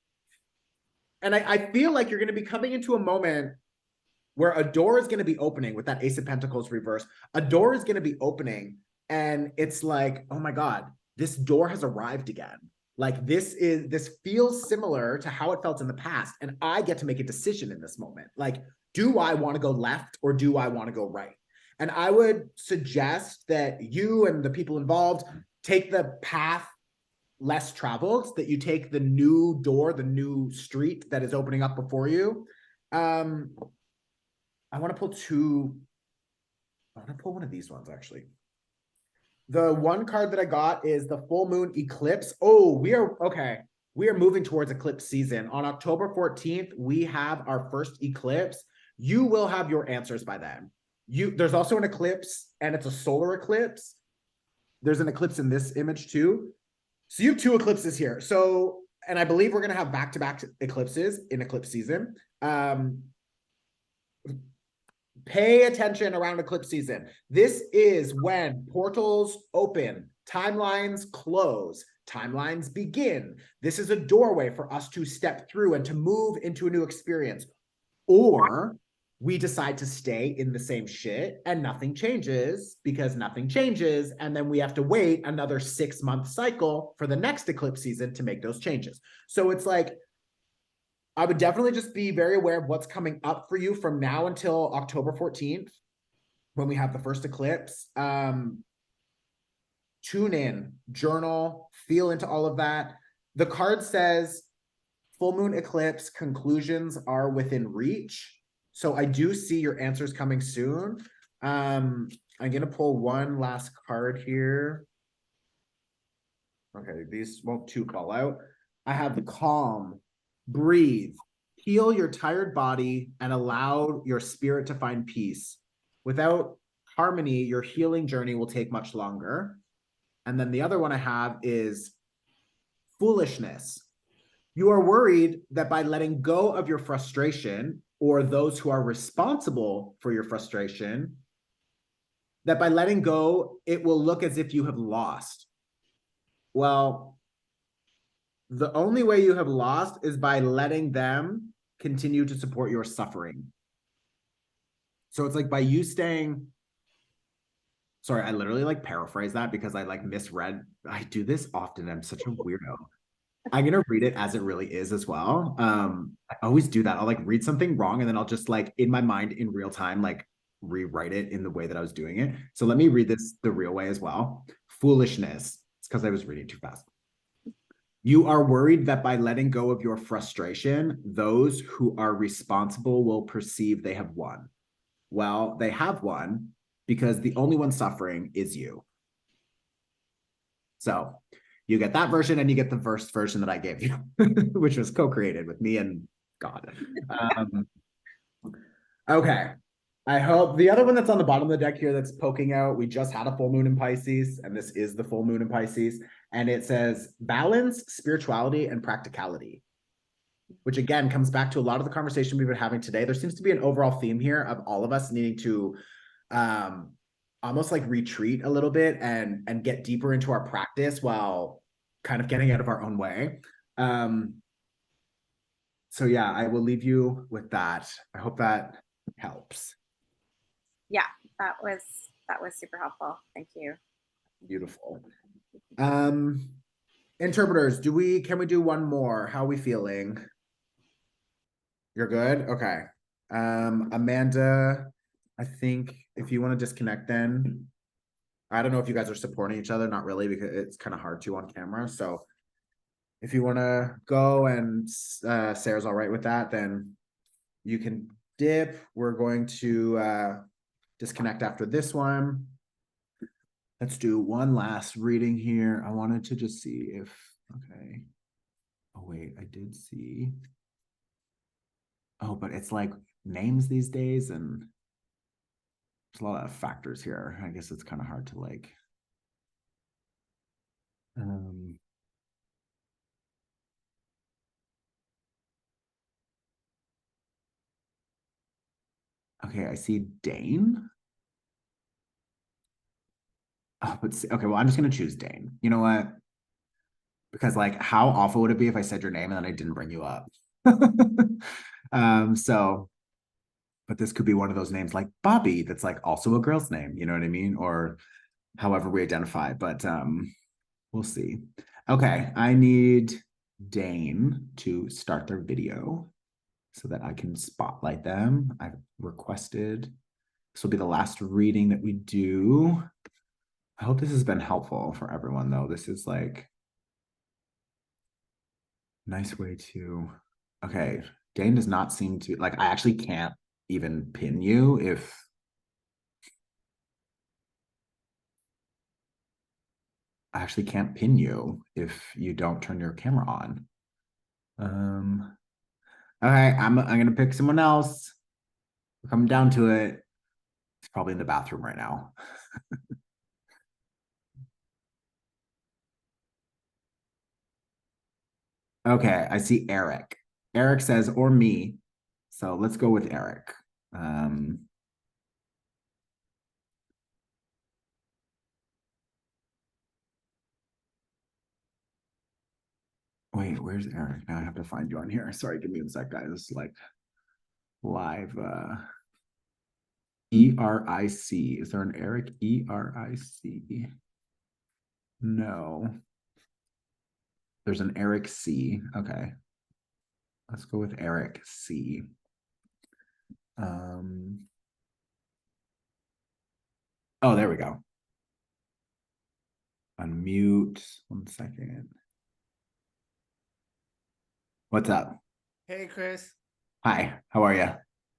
and I feel like you're going to be coming into a moment where a door is going to be opening with that Ace of Pentacles reverse. A door is going to be opening, and it's like, oh my God, this door has arrived again. Like, this feels similar to how it felt in the past. And I get to make a decision in this moment. Like, do I want to go left or do I want to go right? And I would suggest that you and the people involved take the path less traveled, that you take the new door, the new street that is opening up before you. I want to pull one of these ones, actually. The one card that I got is the full moon eclipse. Oh, okay. we are moving towards eclipse season. On October 14th, we have our first eclipse. You will have your answers by then. There's also an eclipse, and it's a solar eclipse. There's an eclipse in this image too. So you have 2 eclipses here. So, and I believe we're going to have back-to-back eclipses in eclipse season. Pay attention around eclipse season. This is when portals open, timelines close, timelines begin. This is a doorway for us to step through and to move into a new experience. Or we decide to stay in the same shit and nothing changes because nothing changes. And then we have to wait another 6-month cycle for the next eclipse season to make those changes. So it's like, I would definitely just be very aware of what's coming up for you from now until October 14th, when we have the first eclipse. Tune in, journal, feel into all of that. The card says full moon eclipse conclusions are within reach. So I do see your answers coming soon. I'm going to pull one last card here. Okay, these won't 2 fall out. I have the calm. Breathe, heal your tired body, and allow your spirit to find peace. Without harmony, your healing journey will take much longer. And then the other one I have is foolishness. You are worried that by letting go of your frustration, or those who are responsible for your frustration, that by letting go, it will look as if you have lost. Well, the only way you have lost is by letting them continue to support your suffering. So it's like by you staying, sorry, I literally like paraphrase that because I like misread. I do this often. I'm such a weirdo. I'm going to read it as it really is as well. I always do that. I'll like read something wrong and then I'll just like in my mind in real time, like rewrite it in the way that I was doing it. So let me read this the real way as well. Foolishness. It's because I was reading too fast. You are worried that by letting go of your frustration, those who are responsible will perceive they have won. Well, they have won because the only one suffering is you. So you get that version and you get the first version that I gave you, which was co-created with me and God. Okay. I hope the other one that's on the bottom of the deck here that's poking out, we just had a full moon in Pisces, and this is the full moon in Pisces. And it says balance, spirituality, and practicality, which again comes back to a lot of the conversation we've been having today. There seems to be an overall theme here of all of us needing to almost like retreat a little bit and get deeper into our practice while kind of getting out of our own way. So yeah, I will leave you with that. I hope that helps. Yeah, that was super helpful. Thank you. Beautiful. Interpreters, can we do one more? How are we feeling? You're good? Okay. Amanda, I think if you want to disconnect then, I don't know if you guys are supporting each other, not really, because it's kind of hard to on camera. So if you want to go and Sarah's all right with that, then you can dip. We're going to disconnect after this one. Let's do one last reading here. I wanted to just see if, okay. Oh, wait, I did see. Oh, but it's like names these days and there's a lot of factors here. I guess it's kind of hard to like. Okay, I see Dane. Oh, but okay, well, I'm just gonna choose Dane. You know what? Because like, how awful would it be if I said your name and then I didn't bring you up? So, but this could be one of those names like Bobby, that's like also a girl's name, you know what I mean? Or however we identify, but we'll see. Okay, I need Dane to start their video so that I can spotlight them. I've requested. This will be the last reading that we do. I hope this has been helpful for everyone, though. This is like nice way to. Okay, Dane does not seem to like. I actually can't even pin you if. I actually can't pin you if you don't turn your camera on. Okay, I'm gonna pick someone else. We're coming down to it. It's probably in the bathroom right now. Okay, I see Eric. Eric says, or me. So let's go with Eric. Wait, where's Eric? Now I have to find you on here. Sorry, give me a sec, guys. This is like live. E-R-I-C. Is there an Eric E-R-I-C? No. There's an Eric C. Okay. Let's go with Eric C. Oh, there we go. Unmute. 1 second. What's up? Hey, Chris. Hi, how are you?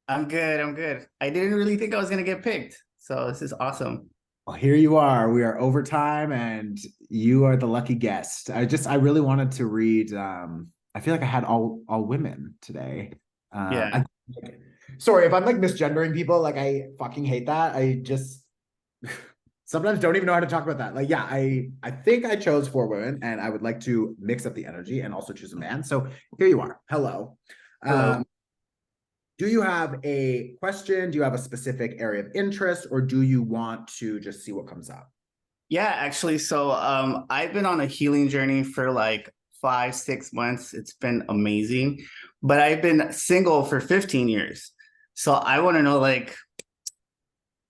I'm good. I'm good. I didn't really think I was going to get picked. So this is awesome. Well, here you are. We are overtime and you are the lucky guest. I really wanted to read. I feel like I had all women today. Yeah. Sorry if I'm like misgendering people. Like I fucking hate that. I just sometimes don't even know how to talk about that. Like, yeah, I think I chose 4 women and I would like to mix up the energy and also choose a man. So here you are. Hello. Hello. Do you have a question? Do you have a specific area of interest, or do you want to just see what comes up? Yeah, actually. So I've been on a healing journey for like 5-6 months. It's been amazing. But I've been single for 15 years. So I want to know, like,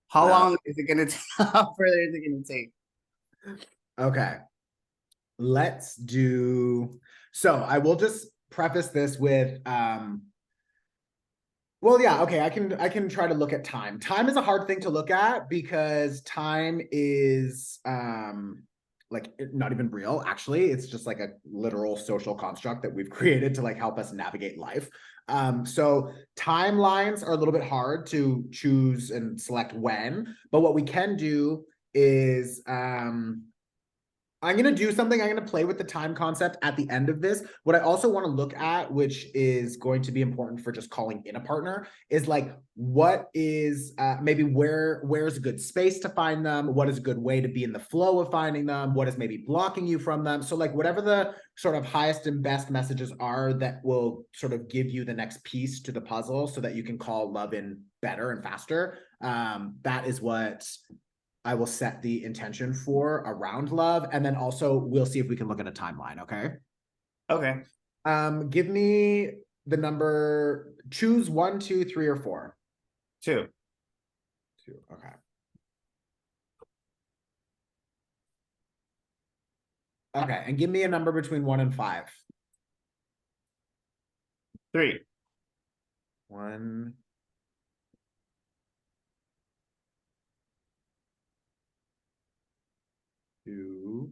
how long is it going to take? How further is it going to take? Okay. Let's do. So I will just preface this with well, yeah, okay, I can try to look at time. Time is a hard thing to look at because time is like not even real, actually. It's just like a literal social construct that we've created to like help us navigate life. So timelines are a little bit hard to choose and select when, but what we can do is I'm going to do something. I'm going to play with the time concept at the end of this. What I also want to look at, which is going to be important for just calling in a partner, is like, what is maybe where's a good space to find them? What is a good way to be in the flow of finding them? What is maybe blocking you from them? So like whatever the sort of highest and best messages are that will sort of give you the next piece to the puzzle so that you can call love in better and faster. That is what I will set the intention for around love. And then also we'll see if we can look at a timeline. Okay. Okay. Give me the number, choose 1, 2, 3, or 4. 2. 2. Okay. Okay. And give me a number between 1 and 5. 3. 1. 2.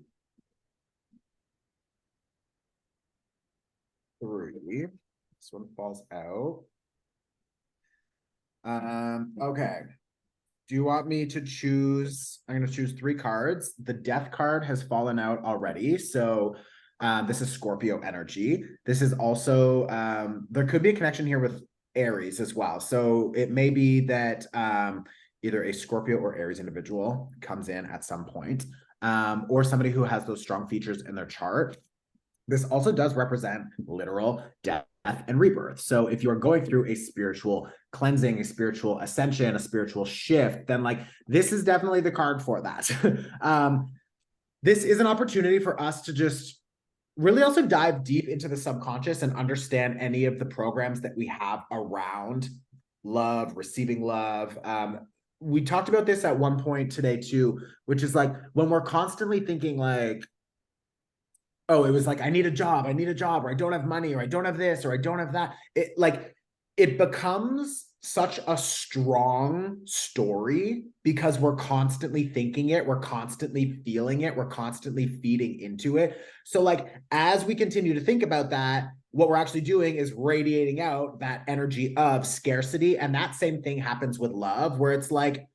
3. This one falls out. Okay. Do you want me to choose? I'm going to choose 3 cards. The death card has fallen out already. So this is Scorpio energy. This is also, there could be a connection here with Aries as well. So it may be that either a Scorpio or Aries individual comes in at some point, or somebody who has those strong features in their chart. This also does represent literal death and rebirth. So if you're going through a spiritual cleansing, a spiritual ascension, a spiritual shift, then like this is definitely the card for that. This is an opportunity for us to just really also dive deep into the subconscious and understand any of the programs that we have around love, receiving love. We talked about this at one point today too, which is like when we're constantly thinking like, oh, it was like, I need a job, or I don't have money, or I don't have this, or I don't have that. It becomes such a strong story because we're constantly thinking it, we're constantly feeling it, we're constantly feeding into it. So like, as we continue to think about that, what we're actually doing is radiating out that energy of scarcity. And that same thing happens with love, where it's like,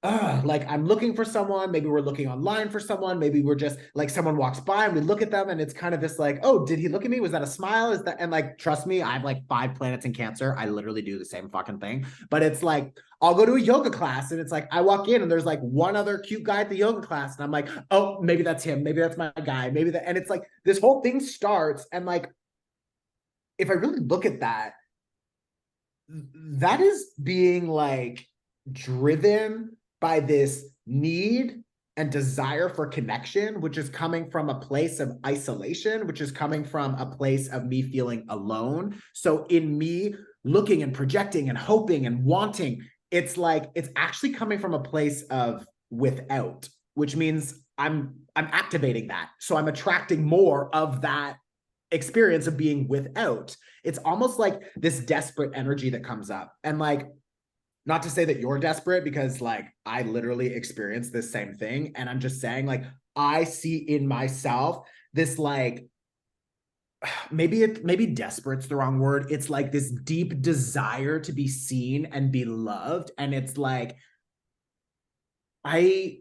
like I'm looking for someone, maybe we're looking online for someone, maybe we're just like someone walks by and we look at them and it's kind of this like, oh, did he look at me? Was that a smile? Is that, and like, trust me, I have like 5 planets in Cancer. I literally do the same fucking thing. But it's like, I'll go to a yoga class and it's like, I walk in and there's like one other cute guy at the yoga class. And I'm like, oh, maybe that's him. Maybe that's my guy. Maybe that. And it's like, this whole thing starts. And like, if I really look at that, that is being like driven by this need and desire for connection, which is coming from a place of isolation, which is coming from a place of me feeling alone. So in me looking and projecting and hoping and wanting, it's like, it's actually coming from a place of without, which means I'm activating that. So I'm attracting more of that experience of being without. It's almost like this desperate energy that comes up. And like, not to say that you're desperate, because like I literally experienced this same thing. And I'm just saying, like, I see in myself this like, maybe desperate's the wrong word. It's like this deep desire to be seen and be loved. And it's like, I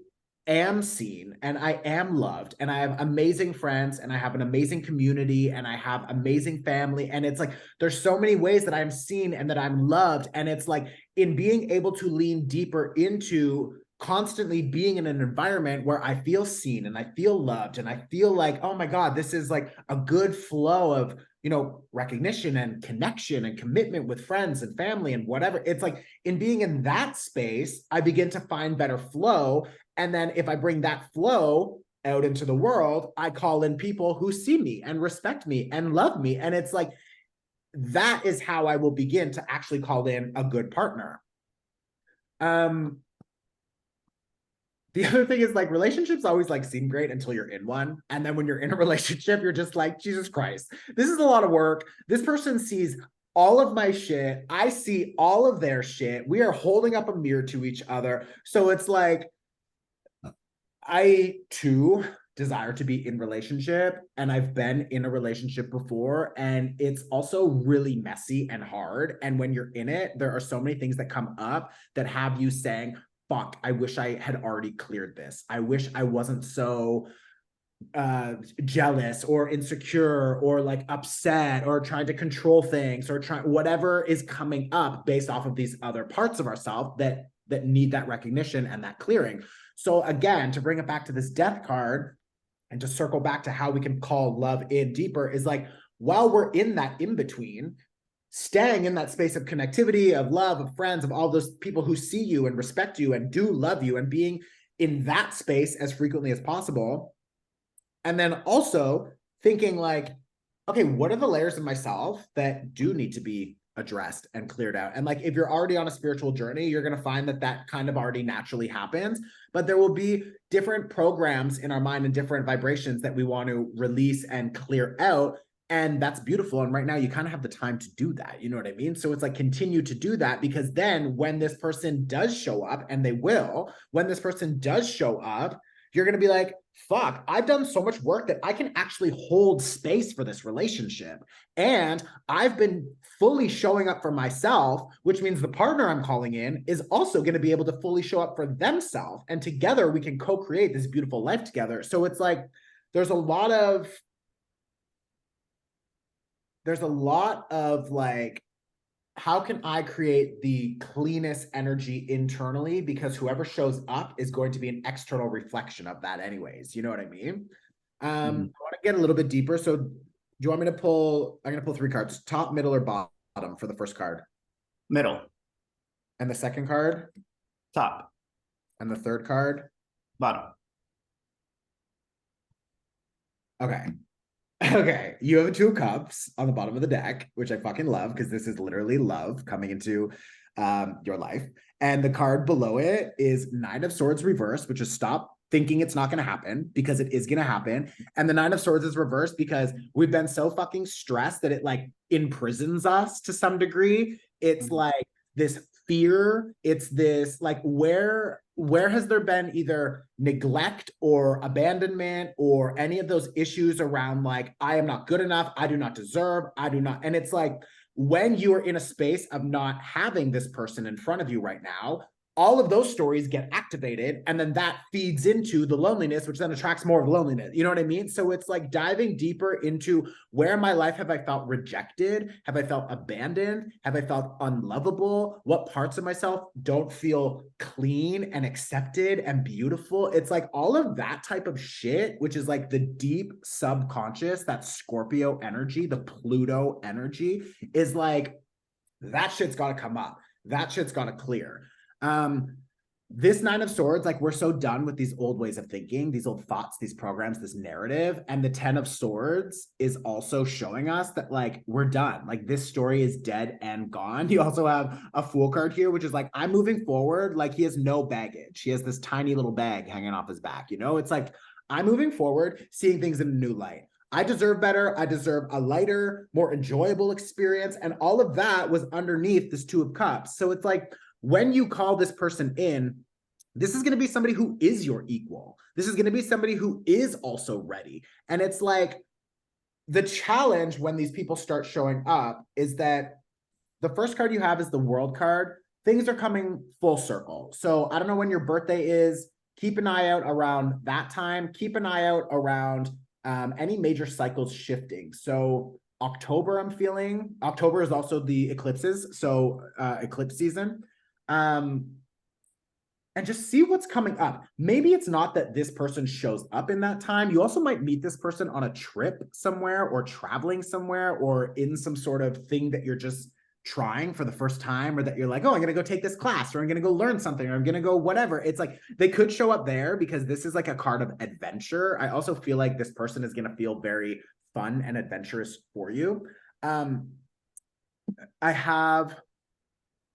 am seen and I am loved and I have amazing friends and I have an amazing community and I have amazing family. And it's like, there's so many ways that I'm seen and that I'm loved. And it's like, in being able to lean deeper into constantly being in an environment where I feel seen and I feel loved and I feel like, oh my God, this is like a good flow of, you know, recognition and connection and commitment with friends and family and whatever. It's like, in being in that space, I begin to find better flow. And then if I bring that flow out into the world, I call in people who see me and respect me and love me. And it's like, that is how I will begin to actually call in a good partner. The other thing is like, relationships always like seem great until you're in one. And then when you're in a relationship, you're just like, Jesus Christ, this is a lot of work. This person sees all of my shit. I see all of their shit. We are holding up a mirror to each other. So it's like, I too desire to be in relationship, and I've been in a relationship before, and it's also really messy and hard. And when you're in it, there are so many things that come up that have you saying, fuck, I wish I had already cleared this. I wish I wasn't so jealous or insecure or like upset or trying to control things or try whatever is coming up based off of these other parts of ourselves that need that recognition and that clearing. So again, to bring it back to this death card and to circle back to how we can call love in deeper is like, while we're in that in-between, staying in that space of connectivity, of love, of friends, of all those people who see you and respect you and do love you, and being in that space as frequently as possible. And then also thinking like, okay, what are the layers of myself that do need to be addressed and cleared out? And like, if you're already on a spiritual journey, you're going to find that that kind of already naturally happens, but there will be different programs in our mind and different vibrations that we want to release and clear out. And that's beautiful. And right now you kind of have the time to do that. You know what I mean? So it's like, continue to do that, because then when this person does show up, and they will, when this person does show up, you're going to be like, fuck, I've done so much work that I can actually hold space for this relationship. And I've been fully showing up for myself, which means the partner I'm calling in is also going to be able to fully show up for themselves. And together we can co-create this beautiful life together. So it's like, there's a lot of like, how can I create the cleanest energy internally? Because whoever shows up is going to be an external reflection of that anyways. You know what I mean? I want to get a little bit deeper. So do you want me to pull, I'm going to pull 3 cards, top, middle, or bottom for the first card? Middle. And the second card? Top. And the third card? Bottom. Okay. Okay, you have a 2 of cups on the bottom of the deck, which I fucking love, because this is literally love coming into your life. And the card below it is 9 of Swords reversed, which is stop thinking it's not going to happen, because it is going to happen. And the 9 of Swords is reversed because we've been so fucking stressed that it like imprisons us to some degree. It's like this fear. It's this like, where has there been either neglect or abandonment or any of those issues around like, I am not good enough, I do not deserve, I do not. And it's like, when you are in a space of not having this person in front of you right now, all of those stories get activated, and then that feeds into the loneliness, which then attracts more of loneliness. You know what I mean? So it's like diving deeper into where in my life have I felt rejected? Have I felt abandoned? Have I felt unlovable? What parts of myself don't feel clean and accepted and beautiful? It's like all of that type of shit, which is like the deep subconscious, that Scorpio energy, the Pluto energy, is like, that shit's got to come up. That shit's got to clear. This Nine of Swords, like, we're so done with these old ways of thinking, these old thoughts, these programs, this narrative. And the 10 of Swords is also showing us that, like, we're done. Like, this story is dead and gone. You also have a Fool card here, which is like, I'm moving forward. Like, he has no baggage. He has this tiny little bag hanging off his back. You know, it's like, I'm moving forward, seeing things in a new light. I deserve better. I deserve a lighter, more enjoyable experience. And all of that was underneath this Two of Cups. So it's like, when you call this person in, this is going to be somebody who is your equal. This is going to be somebody who is also ready. And it's like, the challenge when these people start showing up is that the first card you have is the World card. Things are coming full circle. So I don't know when your birthday is. Keep an eye out around that time. Keep an eye out around any major cycles shifting. So October, I'm feeling. October is also the eclipses. So eclipse season. And just see what's coming up. Maybe it's not that this person shows up in that time. You also might meet this person on a trip somewhere, or traveling somewhere, or in some sort of thing that you're just trying for the first time, or that you're like, oh, I'm going to go take this class, or I'm going to go learn something, or I'm going to go whatever. It's like, they could show up there because this is like a card of adventure. I also feel like this person is going to feel very fun and adventurous for you. I have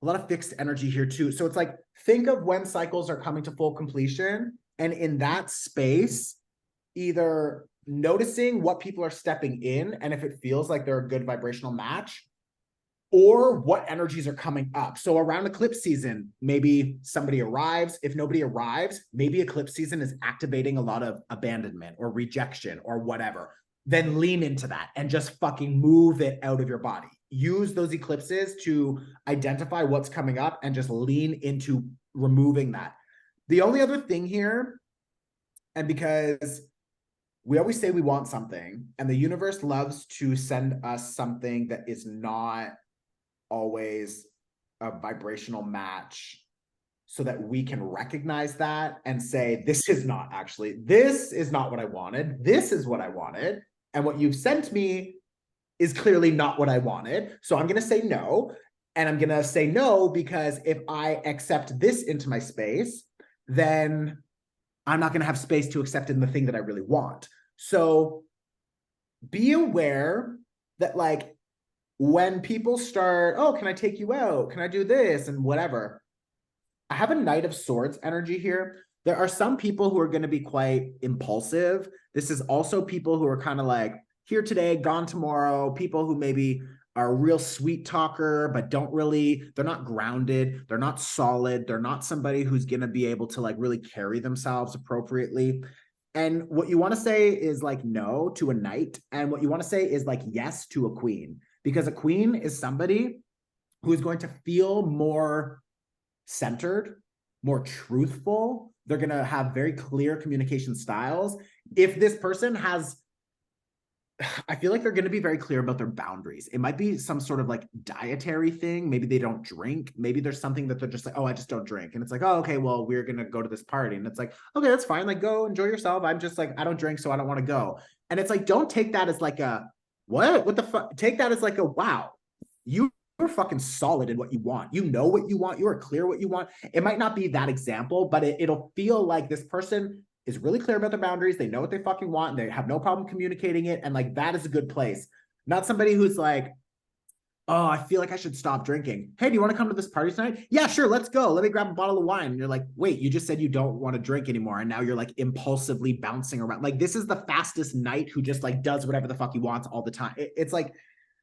a lot of fixed energy here too. So it's like, think of when cycles are coming to full completion, and in that space, either noticing what people are stepping in and if it feels like they're a good vibrational match, or what energies are coming up. So around eclipse season, maybe somebody arrives. If nobody arrives, maybe eclipse season is activating a lot of abandonment or rejection or whatever. Then lean into that and just fucking move it out of your body. Use those eclipses to identify what's coming up and just lean into removing that. The only other thing here, and because we always say we want something, and the universe loves to send us something that is not always a vibrational match, so that we can recognize that and say, this is not what I wanted. This is what I wanted. And what you've sent me is clearly not what I wanted. So I'm going to say no. And I'm going to say no because if I accept this into my space, then I'm not going to have space to accept in the thing that I really want. So be aware that, like, when people start, oh, can I take you out? Can I do this? And whatever. I have a Knight of Swords energy here. There are some people who are going to be quite impulsive. This is also people who are kind of like, here today, gone tomorrow. People who maybe are a real sweet talker, but they're not grounded. They're not solid. They're not somebody who's going to be able to, like, really carry themselves appropriately. And what you want to say is, like, no to a knight. And what you want to say is, like, yes to a queen. Because a queen is somebody who is going to feel more centered, more truthful. They're going to have very clear communication styles. If this person has, I feel like they're going to be very clear about their boundaries. It might be some sort of like dietary thing. Maybe they don't drink. Maybe there's something that they're just like, oh, I just don't drink. And it's like, oh, okay, well, we're going to go to this party. And it's like, okay, that's fine. Like, go enjoy yourself. I'm just like, I don't drink, so I don't want to go. And it's like, don't take that as like a, what the fuck? Take that as like a, wow, you're fucking solid in what you want. You know what you want. You are clear what you want. It might not be that example, but it'll feel like this person is really clear about their boundaries. They know what they fucking want, and they have no problem communicating it. And like, that is a good place. Not somebody who's like, oh, I feel like I should stop drinking. Hey, do you want to come to this party tonight? Yeah, sure. Let's go. Let me grab a bottle of wine. And you're like, wait, you just said you don't want to drink anymore. And now you're like impulsively bouncing around. Like, this is the fastest knight who just like does whatever the fuck he wants all the time. It's like,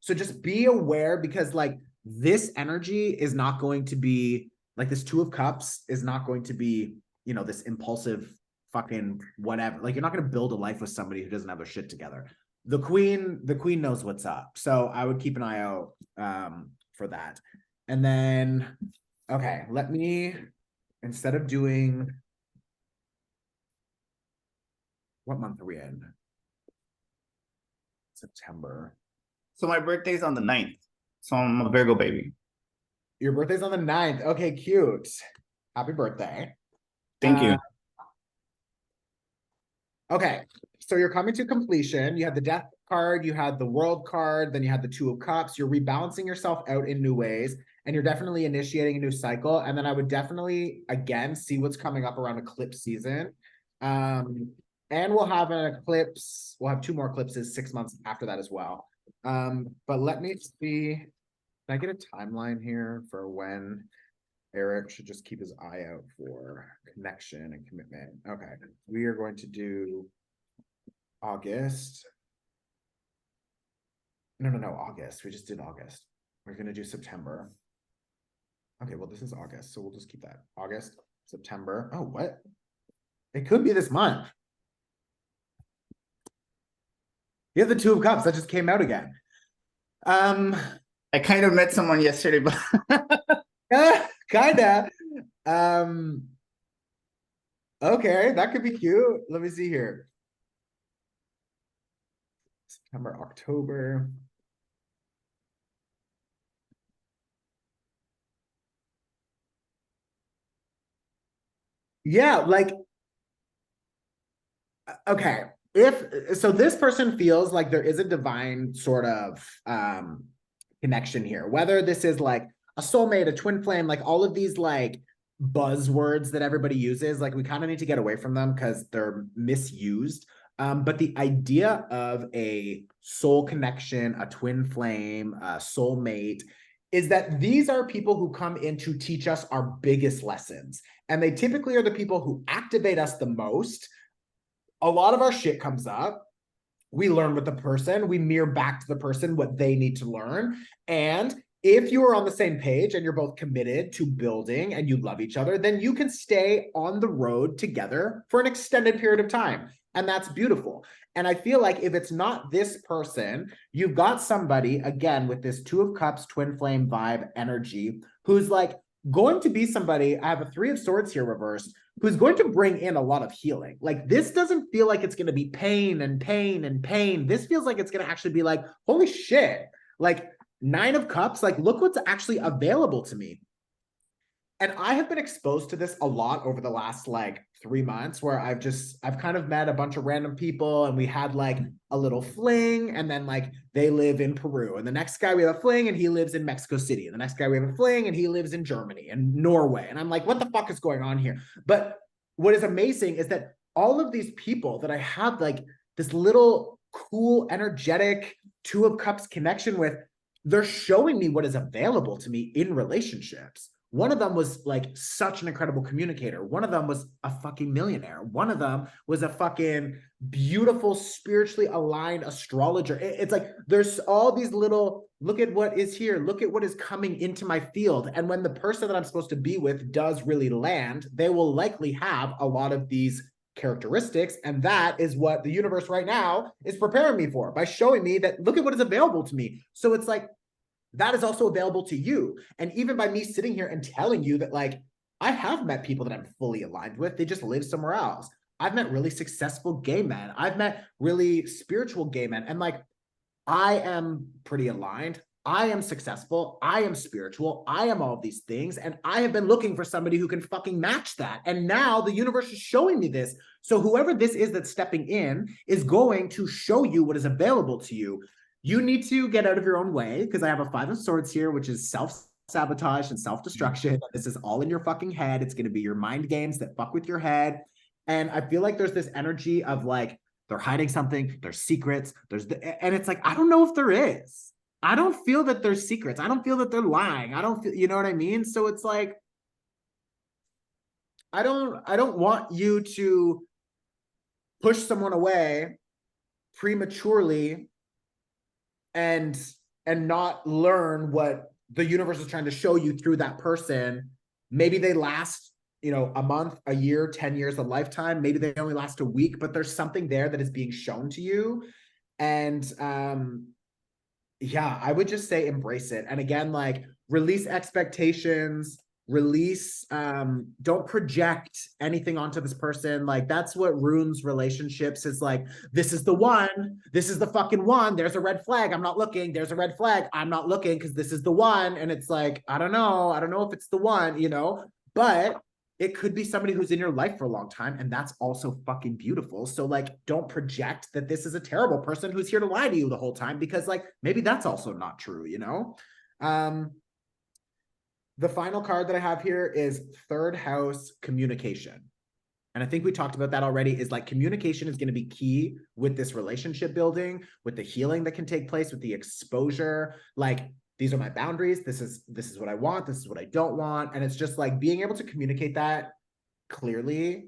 so just be aware, because like, this energy is not going to be like, this Two of Cups is not going to be, you know, this impulsive fucking whatever. Like, you're not going to build a life with somebody who doesn't have their shit together. The queen knows what's up. So I would keep an eye out for that. And then, okay, let me instead of doing, what month are we in? September. So my birthday's on the 9th. So I'm a Virgo baby. Your birthday's on the 9th. Okay, cute. Happy birthday. Thank you. Okay, so you're coming to completion. You had the Death card, you had the World card, then you had the Two of Cups. You're rebalancing yourself out in new ways, and you're definitely initiating a new cycle. And then I would definitely, again, see what's coming up around eclipse season. And we'll have an eclipse. We'll have 2 more eclipses 6 months after that as well. But let me see. Can I get a timeline here for when Eric should just keep his eye out for connection and commitment? Okay, we are going to do August. No, August. We just did August. We're going to do September. Okay, well, this is August, so we'll just keep that. August, September. Oh, what? It could be this month. You have the Two of Cups. That just came out again. I kind of met someone yesterday, but kinda. Okay, that could be cute. Let me see here. September, October. Yeah, like, okay. If so, this person feels like there is a divine sort of connection here, whether this is like a soulmate, a twin flame, like all of these like buzzwords that everybody uses, like we kind of need to get away from them because they're misused. But the idea of a soul connection, a twin flame, a soulmate, is that these are people who come in to teach us our biggest lessons. And they typically are the people who activate us the most. A lot of our shit comes up. We learn with the person. We mirror back to the person what they need to learn. And if you are on the same page and you're both committed to building and you love each other, then you can stay on the road together for an extended period of time. And that's beautiful. And I feel like if it's not this person, you've got somebody, again, with this Two of Cups, twin flame vibe energy, who's like going to be somebody, I have a Three of Swords here reversed, who's going to bring in a lot of healing. Like this doesn't feel like it's going to be pain and pain and pain. This feels like it's going to actually be like, holy shit, like 9 of Cups, like look what's actually available to me. And I have been exposed to this a lot over the last like 3 months where I've kind of met a bunch of random people and we had like a little fling, and then like they live in Peru, and the next guy we have a fling and he lives in Mexico City, and the next guy we have a fling and he lives in Germany and Norway. And I'm like, what the fuck is going on here? But what is amazing is that all of these people that I have like this little cool, energetic Two of Cups connection with, they're showing me what is available to me in relationships. One of them was like such an incredible communicator. One of them was a fucking millionaire. One of them was a fucking beautiful, spiritually aligned astrologer. It's like there's all these little, look at what is here, look at what is coming into my field. And when the person that I'm supposed to be with does really land, they will likely have a lot of these characteristics. And that is what the universe right now is preparing me for by showing me that look at what is available to me. So it's like, that is also available to you. And even by me sitting here and telling you that, like, I have met people that I'm fully aligned with, they just live somewhere else. I've met really successful gay men. I've met really spiritual gay men. And like, I am pretty aligned. I am successful. I am spiritual. I am all of these things. And I have been looking for somebody who can fucking match that. And now the universe is showing me this. So whoever this is that's stepping in is going to show you what is available to you. You need to get out of your own way, because I have a 5 of Swords here, which is self-sabotage and self-destruction. This is all in your fucking head. It's going to be your mind games that fuck with your head. And I feel like there's this energy of like, they're hiding something, there's secrets, and it's like, I don't know if there is. I don't feel that there's secrets. I don't feel that they're lying. I don't feel, you know what I mean? So it's like, I don't want you to push someone away prematurely and not learn what the universe is trying to show you through that person. Maybe they last, a month, a year, 10 years, a lifetime. Maybe they only last a week, but there's something there that is being shown to you. And yeah, I would just say embrace it. And again, like, release expectations, release, don't project anything onto this person. Like that's what ruins relationships, is like, this is the one, this is the fucking one, there's a red flag, I'm not looking, there's a red flag, I'm not looking, because this is the one. And it's like, I don't know if it's the one, you know, but it could be somebody who's in your life for a long time, and that's also fucking beautiful. So like, don't project that this is a terrible person who's here to lie to you the whole time, because like maybe that's also not true, you know. The final card that I have here is third house communication. And I think we talked about that already, is like communication is going to be key with this relationship building, with the healing that can take place, with the exposure. Like, these are my boundaries. This is what I want. This is what I don't want. And it's just like being able to communicate that clearly.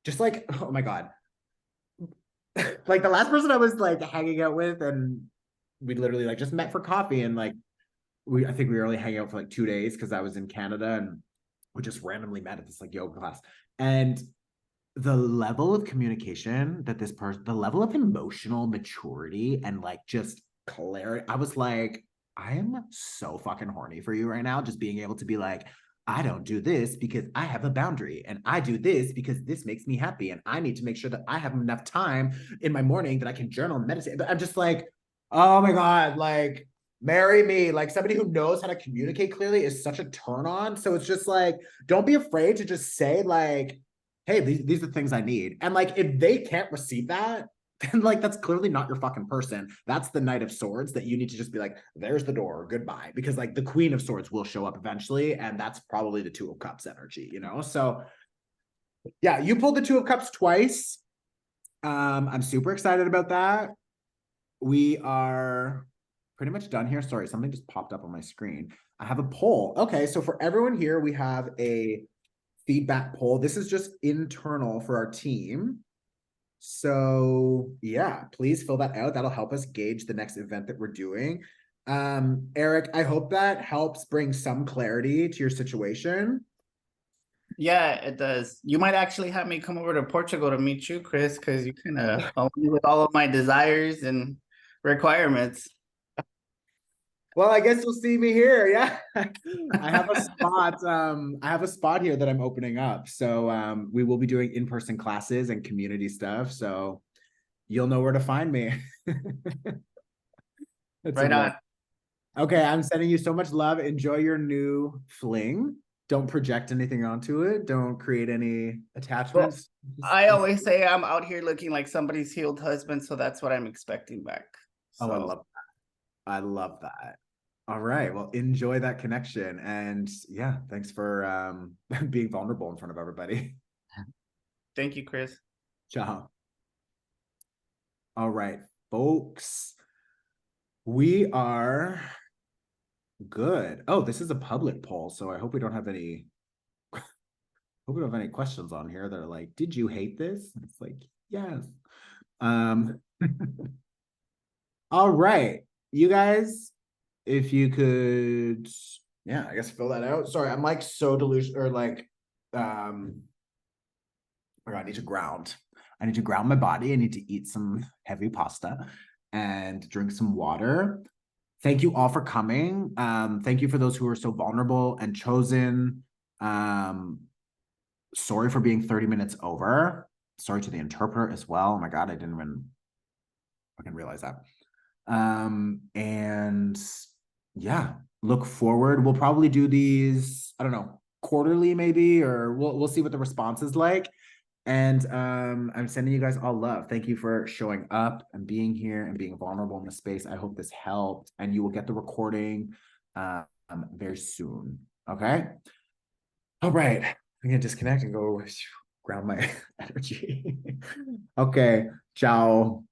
Just like, oh my God. Like the last person I was like hanging out with, and we literally like just met for coffee, and like, I think we were only hanging out for like 2 days because I was in Canada, and we just randomly met at this like yoga class. And the level of communication that this person, the level of emotional maturity and like just clarity, I was like, I am so fucking horny for you right now. Just being able to be like, I don't do this because I have a boundary, and I do this because this makes me happy, and I need to make sure that I have enough time in my morning that I can journal and meditate. But I'm just like, oh my God, like, marry me. Like, somebody who knows how to communicate clearly is such a turn on. So it's just like, don't be afraid to just say like, hey, these are the things I need. And like, if they can't receive that, then like, that's clearly not your fucking person. That's the Knight of Swords that you need to just be like, there's the door, goodbye. Because like the Queen of Swords will show up eventually, and that's probably the Two of Cups energy, you know? So yeah, you pulled the Two of Cups twice. I'm super excited about that. We are pretty much done here. Sorry, something just popped up on my screen. I have a poll. Okay, so for everyone here, we have a feedback poll. This is just internal for our team. So yeah, please fill that out. That'll help us gauge the next event that we're doing. Eric, I hope that helps bring some clarity to your situation. Yeah, it does. You might actually have me come over to Portugal to meet you, Chris, because you kind of help me with all of my desires and requirements. Well, I guess you'll see me here. Yeah. I have a spot. I have a spot here that I'm opening up. So we will be doing in-person classes and community stuff. So you'll know where to find me. Right on. Okay, I'm sending you so much love. Enjoy your new fling. Don't project anything onto it. Don't create any attachments. I always say I'm out here looking like somebody's healed husband, so that's what I'm expecting back. Oh, I love that. I love that. All right. Well, enjoy that connection. And yeah, thanks for being vulnerable in front of everybody. Thank you, Chris. Ciao. All right, folks. We are good. Oh, this is a public poll, so I hope we don't have any questions on here that are like, did you hate this? It's like, yes. All right, you guys, if you could, yeah, I guess fill that out. Sorry, I'm like so delusional, or like, oh God, I need to ground. I need to ground my body. I need to eat some heavy pasta and drink some water. Thank you all for coming. Thank you for those who are so vulnerable and chosen. Sorry for being 30 minutes over. Sorry to the interpreter as well. Oh my God, I didn't even fucking realize that. And yeah, look forward. We'll probably do these, I don't know, quarterly maybe, or we'll see what the response is like. And I'm sending you guys all love. Thank you for showing up and being here and being vulnerable in the space. I hope this helped, and you will get the recording very soon. Okay. All right. I'm gonna disconnect and go ground my energy. Okay. Ciao.